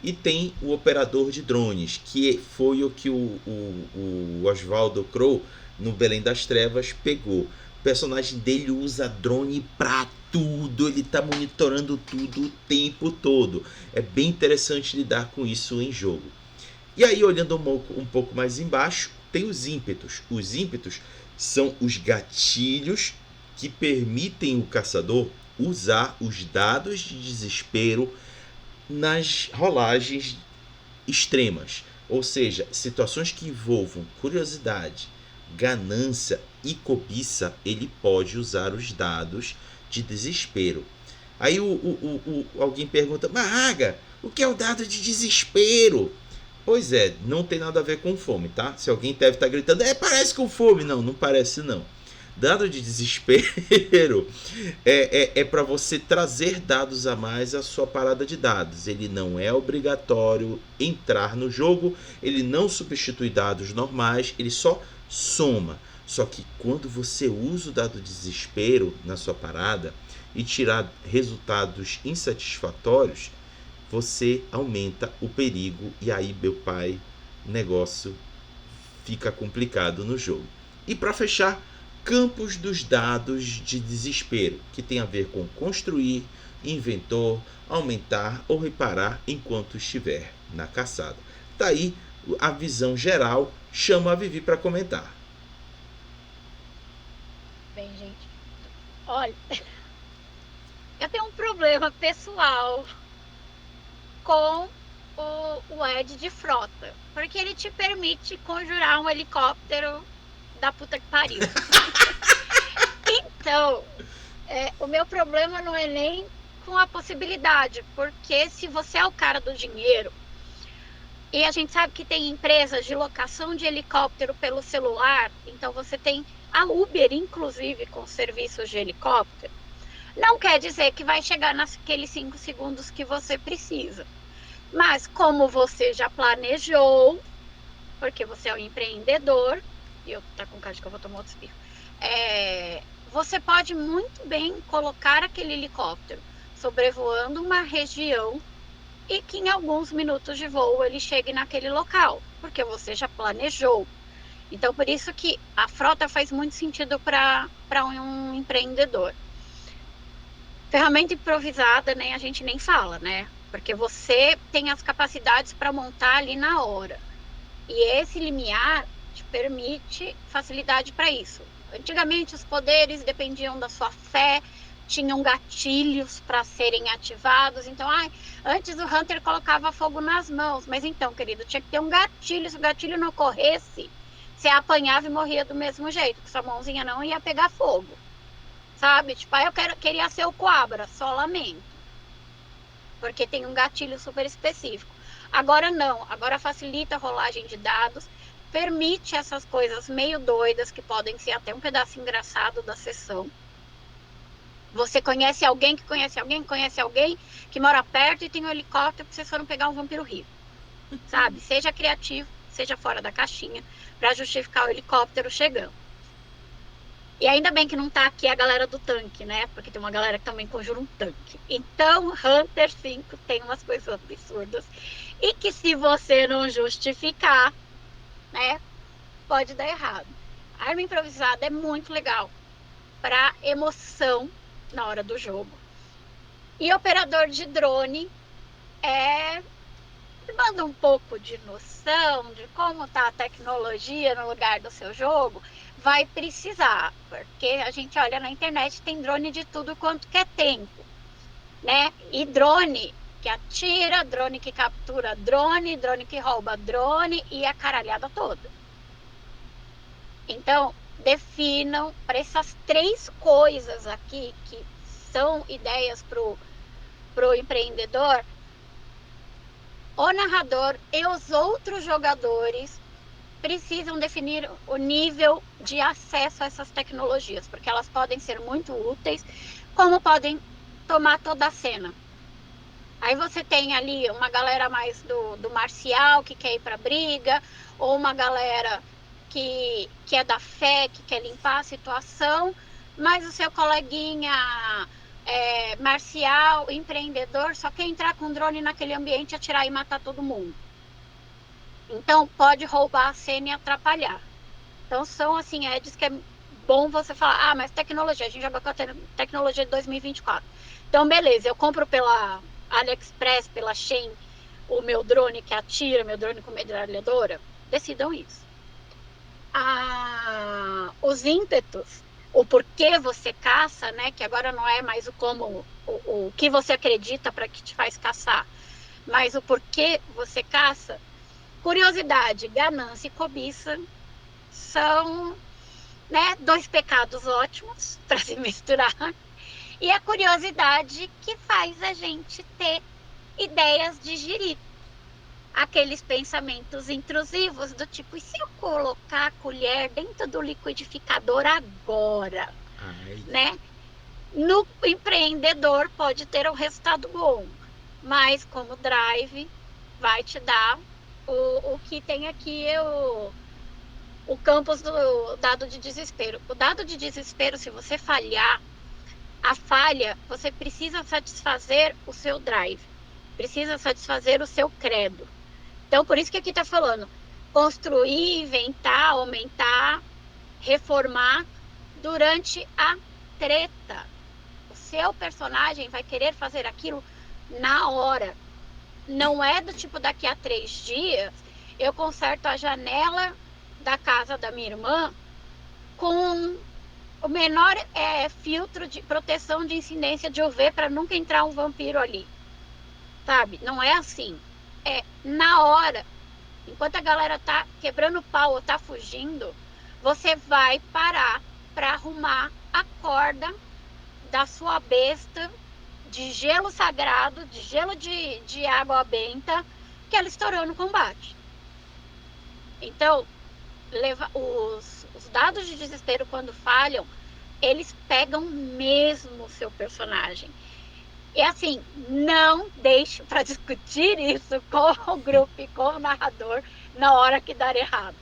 E tem o operador de drones, que foi o que o Oswaldo Crow, no Belém das Trevas, pegou. O personagem dele usa drone pra tudo, ele tá monitorando tudo o tempo todo. É bem interessante lidar com isso em jogo. E aí, olhando um pouco mais embaixo, tem os ímpetos. Os ímpetos são os gatilhos que permitem o caçador usar os dados de desespero nas rolagens extremas, ou seja, situações que envolvam curiosidade, ganância e cobiça, ele pode usar os dados de desespero. Aí alguém pergunta, mas Raga, o que é o dado de desespero? Pois é, não tem nada a ver com fome, tá? Se alguém deve estar gritando, parece com fome. Não, não parece não. Dado de desespero é para você trazer dados a mais à sua parada de dados. Ele não é obrigatório entrar no jogo, ele não substitui dados normais, ele só soma. Só que quando você usa o dado de desespero na sua parada e tirar resultados insatisfatórios, você aumenta o perigo e aí, meu pai, o negócio fica complicado no jogo. E para fechar, campos dos dados de desespero, que tem a ver com construir, inventor, aumentar ou reparar enquanto estiver na caçada. Tá aí a visão geral, chamo a Vivi para comentar. Bem, gente, olha, eu tenho um problema pessoal com o Ed de frota, porque ele te permite conjurar um helicóptero da puta que pariu. Então, o meu problema não é nem com a possibilidade, porque se você é o cara do dinheiro, e a gente sabe que tem empresas de locação de helicóptero pelo celular, então você tem a Uber, inclusive, com serviços de helicóptero, não quer dizer que vai chegar naqueles 5 segundos que você precisa. Mas como você já planejou, porque você é um empreendedor, e eu tá com cara de que eu vou tomar outro espirro, você pode muito bem colocar aquele helicóptero sobrevoando uma região e que em alguns minutos de voo ele chegue naquele local, porque você já planejou. Então, por isso que a frota faz muito sentido para um empreendedor. Ferramenta improvisada, né, a gente nem fala, né? Porque você tem as capacidades para montar ali na hora. E esse limiar te permite facilidade para isso. Antigamente, os poderes dependiam da sua fé, tinham gatilhos para serem ativados. Então, antes o Hunter colocava fogo nas mãos. Mas então, querido, tinha que ter um gatilho. Se o gatilho não ocorresse, você apanhava e morria do mesmo jeito, porque sua mãozinha não ia pegar fogo. Sabe? Tipo, eu queria ser o Coabra, só lamento. Porque tem um gatilho super específico. Agora não, agora facilita a rolagem de dados, permite essas coisas meio doidas, que podem ser até um pedaço engraçado da sessão. Você conhece alguém que conhece alguém, que conhece alguém que mora perto e tem um helicóptero que vocês foram pegar um vampiro vivo. Sabe? Seja criativo, seja fora da caixinha, para justificar o helicóptero chegando. E ainda bem que não tá aqui a galera do tanque, né? Porque tem uma galera que também conjura um tanque. Então, Hunter 5 tem umas coisas absurdas. E que se você não justificar, né? Pode dar errado. A arma improvisada é muito legal para emoção na hora do jogo. E operador de drone manda um pouco de noção de como está a tecnologia no lugar do seu jogo, vai precisar, porque a gente olha na internet, tem drone de tudo quanto que é tempo, né? E drone que atira, drone que captura drone, drone que rouba drone e a caralhada toda. Então, definam para essas 3 coisas aqui, que são ideias para o empreendedor, o narrador e os outros jogadores precisam definir o nível de acesso a essas tecnologias, porque elas podem ser muito úteis, como podem tomar toda a cena. Aí você tem ali uma galera mais do marcial, que quer ir para briga, ou uma galera que é da fé, que quer limpar a situação, mas o seu coleguinha marcial, empreendedor, só quer entrar com drone naquele ambiente, atirar e matar todo mundo. Então, pode roubar a cena e atrapalhar. Então, são, assim, edges que é bom você falar, mas tecnologia, a gente joga com a tecnologia de 2024. Então, beleza, eu compro pela AliExpress, pela Shein, o meu drone que atira, meu drone com metralhadora. Decidam isso. Os ímpetos, o porquê você caça, né? Que agora não é mais o que você acredita para que te faz caçar, mas o porquê você caça. Curiosidade, ganância e cobiça são, né, 2 pecados ótimos para se misturar. E a curiosidade que faz a gente ter ideias de jirico. Aqueles pensamentos intrusivos do tipo, e se eu colocar a colher dentro do liquidificador agora? Ai. Né? No empreendedor pode ter um resultado bom, mas como drive vai te dar o que tem aqui o campus do dado de desespero. O dado de desespero, se você falhar, a falha, você precisa satisfazer o seu drive, precisa satisfazer o seu credo. Então, por isso que aqui está falando, construir, inventar, aumentar, reformar durante a treta. O seu personagem vai querer fazer aquilo na hora. Não é do tipo, daqui a 3 dias, eu conserto a janela da casa da minha irmã com o menor filtro de proteção de incidência de UV para nunca entrar um vampiro ali. Sabe? Não é assim. É na hora. Enquanto a galera tá quebrando pau ou tá fugindo, você vai parar para arrumar a corda da sua besta de gelo sagrado, de gelo de água benta, que ela estourou no combate. Então, os dados de desespero, quando falham, eles pegam mesmo o seu personagem. E assim, não deixe para discutir isso com o grupo e com o narrador na hora que dar errado.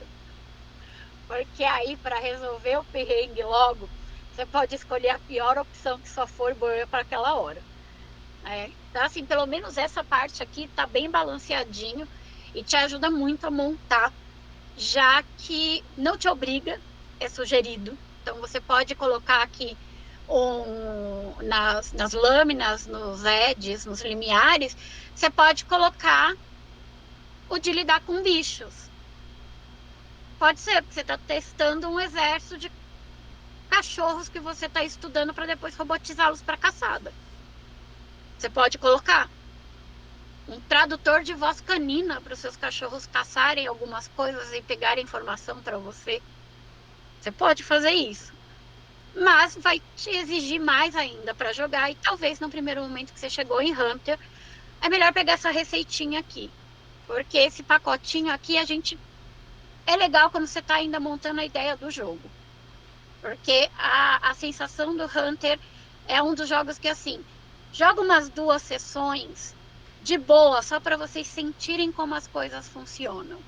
Porque aí, para resolver o perrengue logo, você pode escolher a pior opção que só for boa para aquela hora. Então, assim, pelo menos essa parte aqui tá bem balanceadinho e te ajuda muito a montar, já que não te obriga, é sugerido. Então, você pode colocar aqui nas lâminas, nos edges, nos limiares, você pode colocar o de lidar com bichos. Pode ser, porque você está testando um exército de cachorros que você está estudando para depois robotizá-los para caçada. Você pode colocar um tradutor de voz canina para os seus cachorros caçarem algumas coisas e pegarem informação para você. Você pode fazer isso. Mas vai te exigir mais ainda para jogar e talvez no primeiro momento que você chegou em Hunter, é melhor pegar essa receitinha aqui. Porque esse pacotinho aqui é legal quando você está ainda montando a ideia do jogo. Porque a sensação do Hunter é um dos jogos que, assim, joga umas 2 sessões de boa, só para vocês sentirem como as coisas funcionam.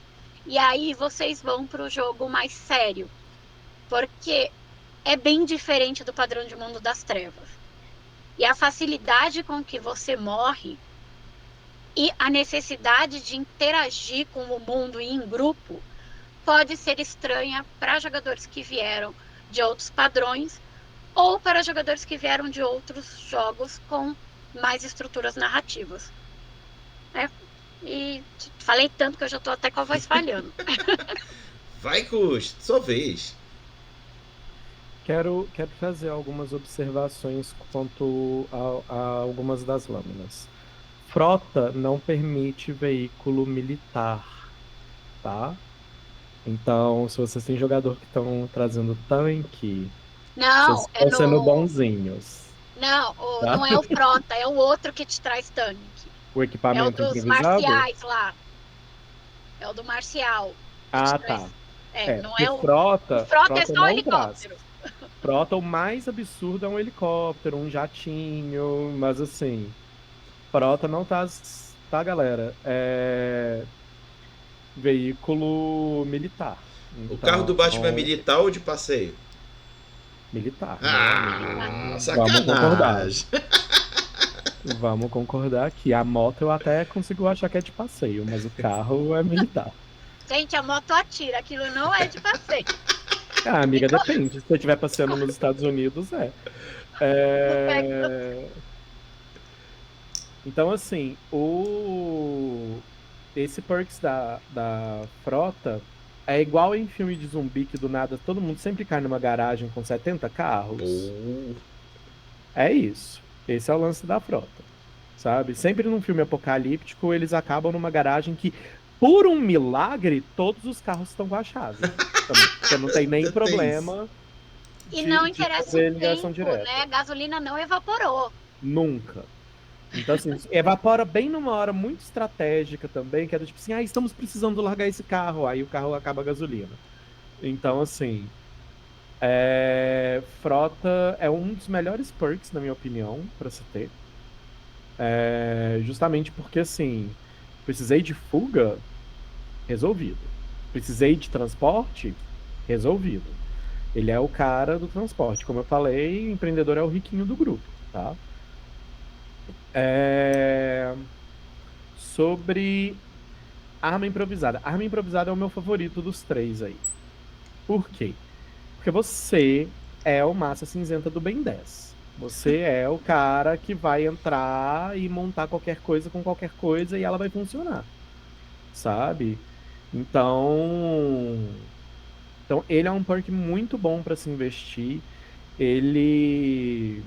E aí vocês vão para o jogo mais sério, porque é bem diferente do padrão de Mundo das Trevas. E a facilidade com que você morre e a necessidade de interagir com o mundo e em grupo pode ser estranha para jogadores que vieram de outros padrões ou para jogadores que vieram de outros jogos com mais estruturas narrativas. Né? E falei tanto que eu já estou até com a voz falhando. Vai, Cus, sua vez. Quero fazer algumas observações quanto a algumas das lâminas. Frota não permite veículo militar, tá? Então, se vocês têm jogador que estão trazendo tanque, vocês Não, é estão sendo no. bonzinhos, Não, tá? não é o Frota, é o outro que te traz tanque. O É o equipamento dos improvisado? marciais lá. É o do marcial que te Ah, traz. tá. Não Porque é o. O Frota é frota só o não traz. helicóptero. Frota, o mais absurdo é um helicóptero, um jatinho, mas assim, frota não traz, tá, galera? É veículo militar. O carro do Então, Batman é militar ou de passeio? militar, meu Ah, amigo. Vamos concordar. sacanagem. Vamos concordar que a moto eu até consigo achar que é de passeio, mas o carro é militar. Gente, a moto atira, aquilo não é de passeio. Ah, amiga, depende. Se você estiver passeando nos Estados Unidos, é. Não pega. Então, assim, esse perks da frota é igual em filme de zumbi que do nada todo mundo sempre cai numa garagem com 70 carros. Oh, É isso. Esse é o lance da frota, sabe? Sempre num filme apocalíptico eles acabam numa garagem que, por um milagre, todos os carros estão com a chave. Também, porque não tem nem Tem problema E não de interessa fazer o ligação tempo, direta. né? A gasolina não evaporou. Nunca. Então, assim, evapora bem numa hora muito estratégica também, que é do tipo assim, estamos precisando largar esse carro, aí o carro acaba a gasolina. Então, assim, frota é um dos melhores perks, na minha opinião, pra se ter. Justamente porque, assim, precisei de fuga, resolvido. Precisei de transporte, resolvido. Ele é o cara do transporte. Como eu falei, o empreendedor é o riquinho do grupo, tá? Sobre arma improvisada. Arma improvisada é o meu favorito dos 3 aí. Por quê? Porque você é o massa cinzenta do Ben 10. Você é o cara que vai entrar e montar qualquer coisa com qualquer coisa e ela vai funcionar. Sabe? Então ele é um perk muito bom para se investir. Ele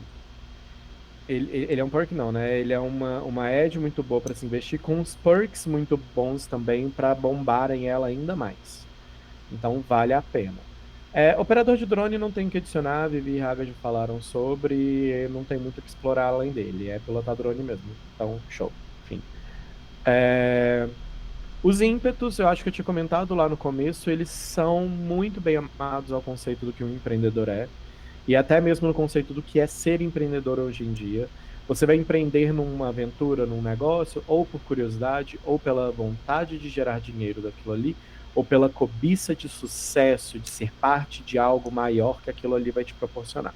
é um perk não, né? Ele é uma edge muito boa para se investir, com os perks muito bons também para bombarem ela ainda mais. Então vale a pena. Operador de drone não tem o que adicionar, Vivi e Raga já falaram sobre, não tem muito o que explorar além dele, é pilotar drone mesmo. Então, show. Enfim. Os ímpetos, eu acho que eu tinha comentado lá no começo, eles são muito bem amados ao conceito do que um empreendedor é. E até mesmo no conceito do que é ser empreendedor hoje em dia. Você vai empreender numa aventura, num negócio, ou por curiosidade, ou pela vontade de gerar dinheiro daquilo ali, ou pela cobiça de sucesso, de ser parte de algo maior que aquilo ali vai te proporcionar.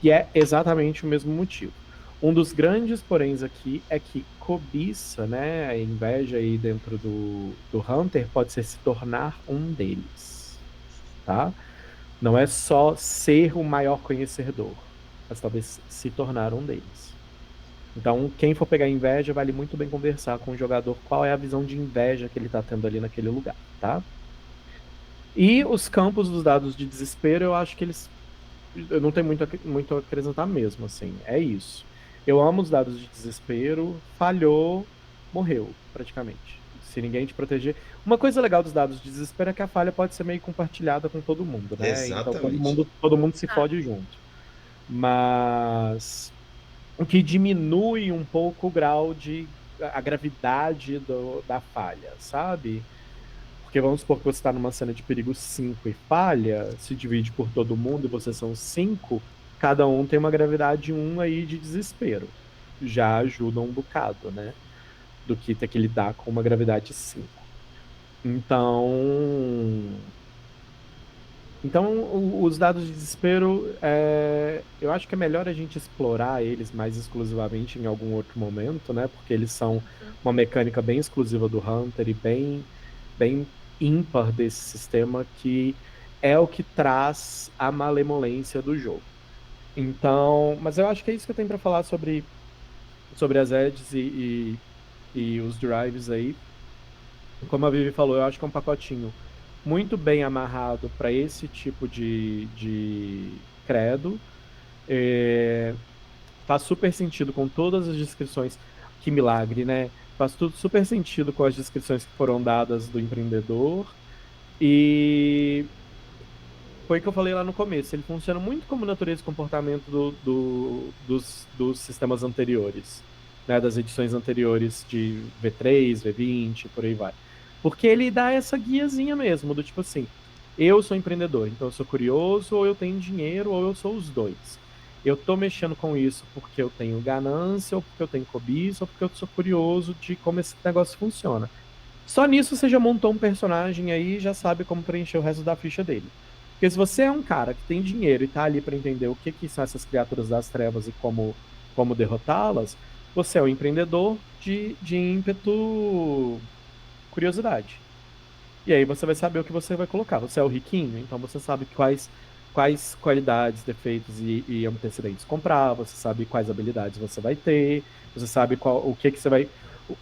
E é exatamente o mesmo motivo. Um dos grandes poréns aqui é que cobiça, né, a inveja aí dentro do Hunter pode ser se tornar um deles, tá? Não é só ser o maior conhecedor, mas talvez se tornar um deles. Então, quem for pegar inveja, vale muito bem conversar com o jogador qual é a visão de inveja que ele está tendo ali naquele lugar, tá? E os campos dos dados de desespero, eu acho que eles... Eu não tenho muito a acrescentar mesmo, assim. É isso. Eu amo os dados de desespero. Falhou, morreu, praticamente. Se ninguém te proteger... Uma coisa legal dos dados de desespero é que a falha pode ser meio compartilhada com todo mundo, né? exatamente. Então todo mundo se fode junto. Mas o que diminui um pouco o grau de... a gravidade da falha, sabe? Porque vamos supor que você está numa cena de perigo 5 e falha, se divide por todo mundo e vocês são 5, cada um tem uma gravidade 1 aí de desespero. Já ajuda um bocado, né? Do que ter que lidar com uma gravidade 5. Então, os dados de desespero, eu acho que é melhor a gente explorar eles mais exclusivamente em algum outro momento, né? Porque eles são uma mecânica bem exclusiva do Hunter e bem ímpar desse sistema, que é o que traz a malemolência do jogo. Então, mas eu acho que é isso que eu tenho para falar sobre as edges e os drives aí. Como a Vivi falou, eu acho que é um pacotinho muito bem amarrado para esse tipo de credo. Faz super sentido com todas as descrições. Que milagre, né? Faz tudo super sentido com as descrições que foram dadas do empreendedor. E foi o que eu falei lá no começo. Ele funciona muito como natureza e comportamento dos sistemas anteriores, né? Das edições anteriores de V3, V20, por aí vai. Porque ele dá essa guiazinha mesmo, do tipo assim, eu sou empreendedor, então eu sou curioso, ou eu tenho dinheiro, ou eu sou os dois. Eu tô mexendo com isso porque eu tenho ganância, ou porque eu tenho cobiça, ou porque eu sou curioso de como esse negócio funciona. Só nisso você já montou um personagem aí e já sabe como preencher o resto da ficha dele. Porque se você é um cara que tem dinheiro e tá ali para entender o que são essas criaturas das trevas e como derrotá-las, você é um empreendedor de ímpeto curiosidade. E aí você vai saber o que você vai colocar. Você é o riquinho, então você sabe quais qualidades, defeitos e antecedentes comprar, você sabe quais habilidades você vai ter, você sabe o que você vai.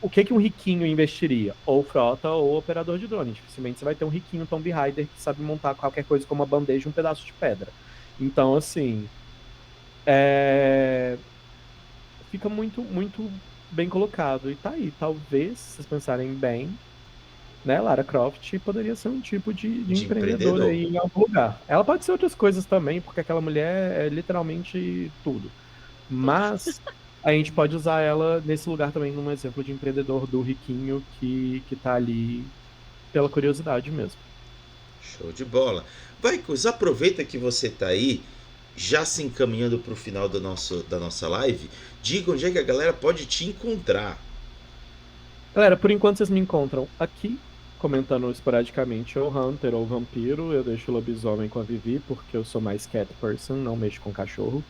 O que um riquinho investiria? Ou frota ou operador de drone. Dificilmente você vai ter um riquinho Tomb Raider que sabe montar qualquer coisa como uma bandeja e um pedaço de pedra. Então, assim. Fica muito, muito bem colocado. E tá aí. Talvez, se vocês pensarem bem, né, Lara Croft poderia ser um tipo de De empreendedora empreendedor. aí em algum lugar. Ela pode ser outras coisas também, porque aquela mulher é literalmente tudo. Mas a gente pode usar ela nesse lugar também, num exemplo de empreendedor do riquinho que tá ali pela curiosidade mesmo. Show de bola. Vaicos, aproveita que você está aí, já se encaminhando para o final da nossa live. Diga onde é que a galera pode te encontrar. Galera, por enquanto vocês me encontram aqui, comentando esporadicamente ou Hunter ou Vampiro. Eu deixo o lobisomem com a Vivi, porque eu sou mais cat person, não mexo com cachorro.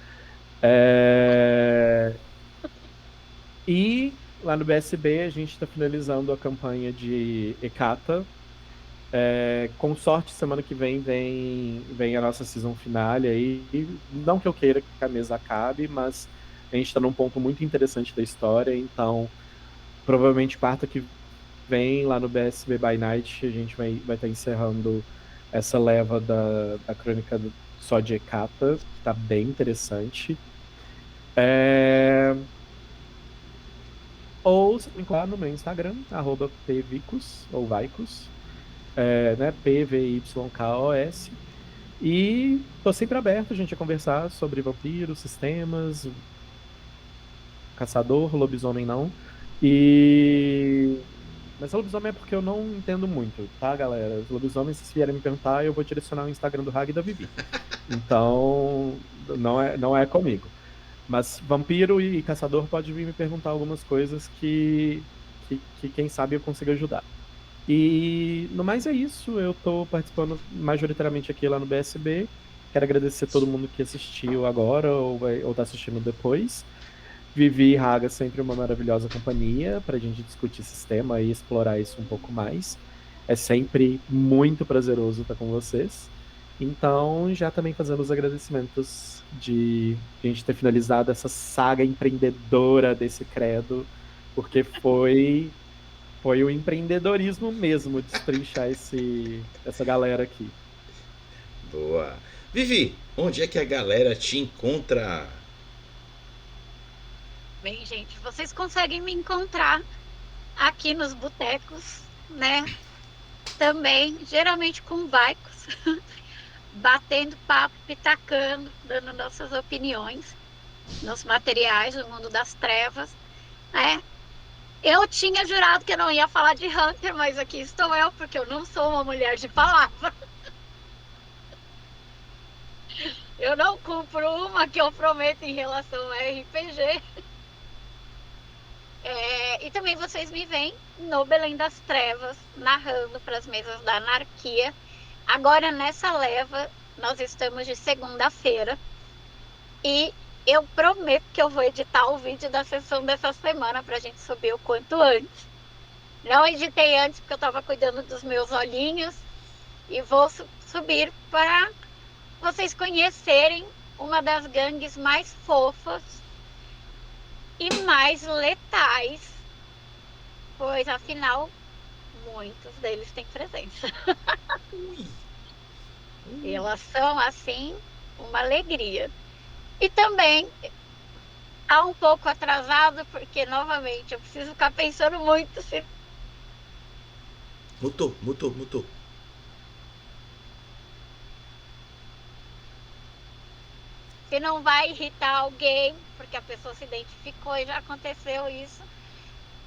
E lá no BSB a gente está finalizando a campanha de Ekata. Com sorte, semana que vem a nossa season finale aí. Não que eu queira que a mesa acabe, mas a gente está num ponto muito interessante da história, então provavelmente quarta que vem lá no BSB by Night a gente vai estar encerrando essa leva da crônica só de Ekata, que está bem interessante. Ou se encontrar no meu Instagram, @pvicos, ou Vaicos, né? PVYKOS. E tô sempre aberto, gente, a conversar sobre vampiros, sistemas, caçador, lobisomem não. Mas lobisomem é porque eu não entendo muito, tá, galera? Os lobisomens, se vierem me perguntar, eu vou direcionar o Instagram do Hag e da Vivi. Então, não é comigo. Mas vampiro e caçador pode vir me perguntar algumas coisas que quem sabe eu consiga ajudar. E no mais é isso, eu tô participando majoritariamente aqui lá no BSB. Quero agradecer a todo mundo que assistiu agora ou tá assistindo depois. Vivi e Raga sempre uma maravilhosa companhia pra gente discutir sistema e explorar isso um pouco mais. É sempre muito prazeroso estar com vocês. Então, já também fazendo os agradecimentos de a gente ter finalizado essa saga empreendedora desse credo, porque foi o empreendedorismo mesmo destrinchar essa galera aqui. Boa. Vivi, onde é que a galera te encontra? Bem, gente, vocês conseguem me encontrar aqui nos botecos, né? Também, geralmente com Vaicos, batendo papo, pitacando, dando nossas opiniões nos materiais do mundo das trevas, né? Eu tinha jurado que eu não ia falar de Hunter, mas aqui estou eu, porque eu não sou uma mulher de palavra. Eu não cumpro uma que eu prometo em relação a RPG. E também vocês me veem no Belém das Trevas, narrando para as mesas da anarquia. Agora, nessa leva, nós estamos de segunda-feira. E eu prometo que eu vou editar o vídeo da sessão dessa semana para a gente subir o quanto antes. Não editei antes porque eu estava cuidando dos meus olhinhos. E vou subir para vocês conhecerem uma das gangues mais fofas e mais letais, pois afinal muitos deles têm presença. Elas são assim uma alegria. E também há um pouco atrasado, porque novamente eu preciso ficar pensando muito se Mutou. não vai irritar alguém, porque a pessoa se identificou e já aconteceu isso.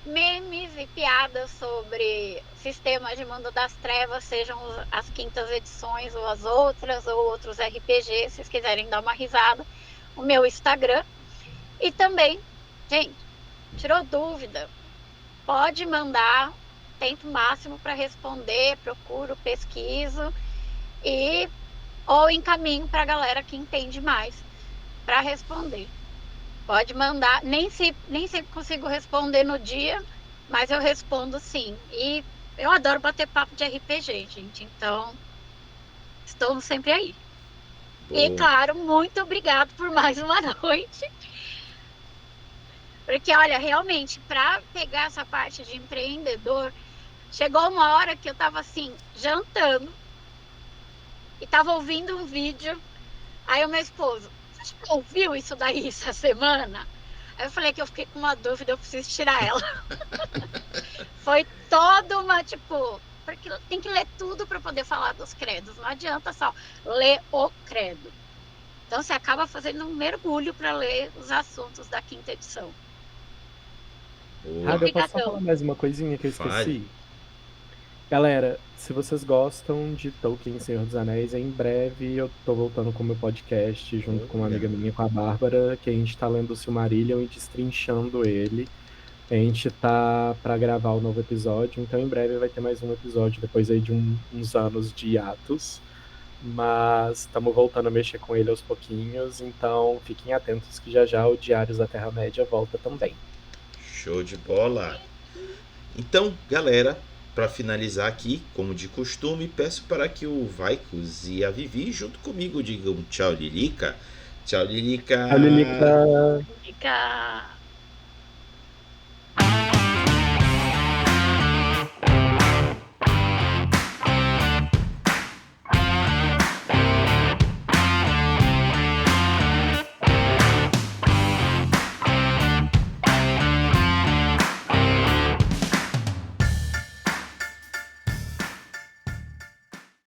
Memes e piadas sobre sistemas de Mundo das Trevas, sejam as quintas edições ou as outras, ou outros RPG, se vocês quiserem dar uma risada. O meu Instagram. E também, gente, tirou dúvida, pode mandar, tento o máximo para responder, procuro, pesquiso ou encaminho para a galera que entende mais para responder. Pode mandar, nem sempre consigo responder no dia, mas eu respondo sim. E eu adoro bater papo de RPG, gente, então estou sempre aí. Bom. E claro, muito obrigado por mais uma noite. Porque, olha, realmente, para pegar essa parte de empreendedor, chegou uma hora que eu estava assim, jantando, e estava ouvindo um vídeo. Aí o meu esposo, você já ouviu isso daí essa semana? Aí eu falei que eu fiquei com uma dúvida, eu preciso tirar ela. Foi toda uma, tipo, porque tem que ler tudo para poder falar dos credos. Não adianta só ler o credo. Então você acaba fazendo um mergulho para ler os assuntos da quinta edição. Raga, eu posso só falar mais uma coisinha que eu esqueci? Fale. Galera, se vocês gostam de Tolkien e Senhor dos Anéis, em breve eu tô voltando com o meu podcast junto com uma amiga minha, com a Bárbara, que a gente tá lendo o Silmarillion e destrinchando ele. A gente tá pra gravar o novo episódio, então em breve vai ter mais um episódio depois aí de uns anos de hiatos. Mas estamos voltando a mexer com ele aos pouquinhos, então fiquem atentos que já já o Diários da Terra-média volta também. Show de bola! Então, galera, para finalizar aqui, como de costume, peço para que o Vaikus e a Vivi, junto comigo, digam tchau, Lilica. Tchau, Lilica. Tchau, Lilica. Fica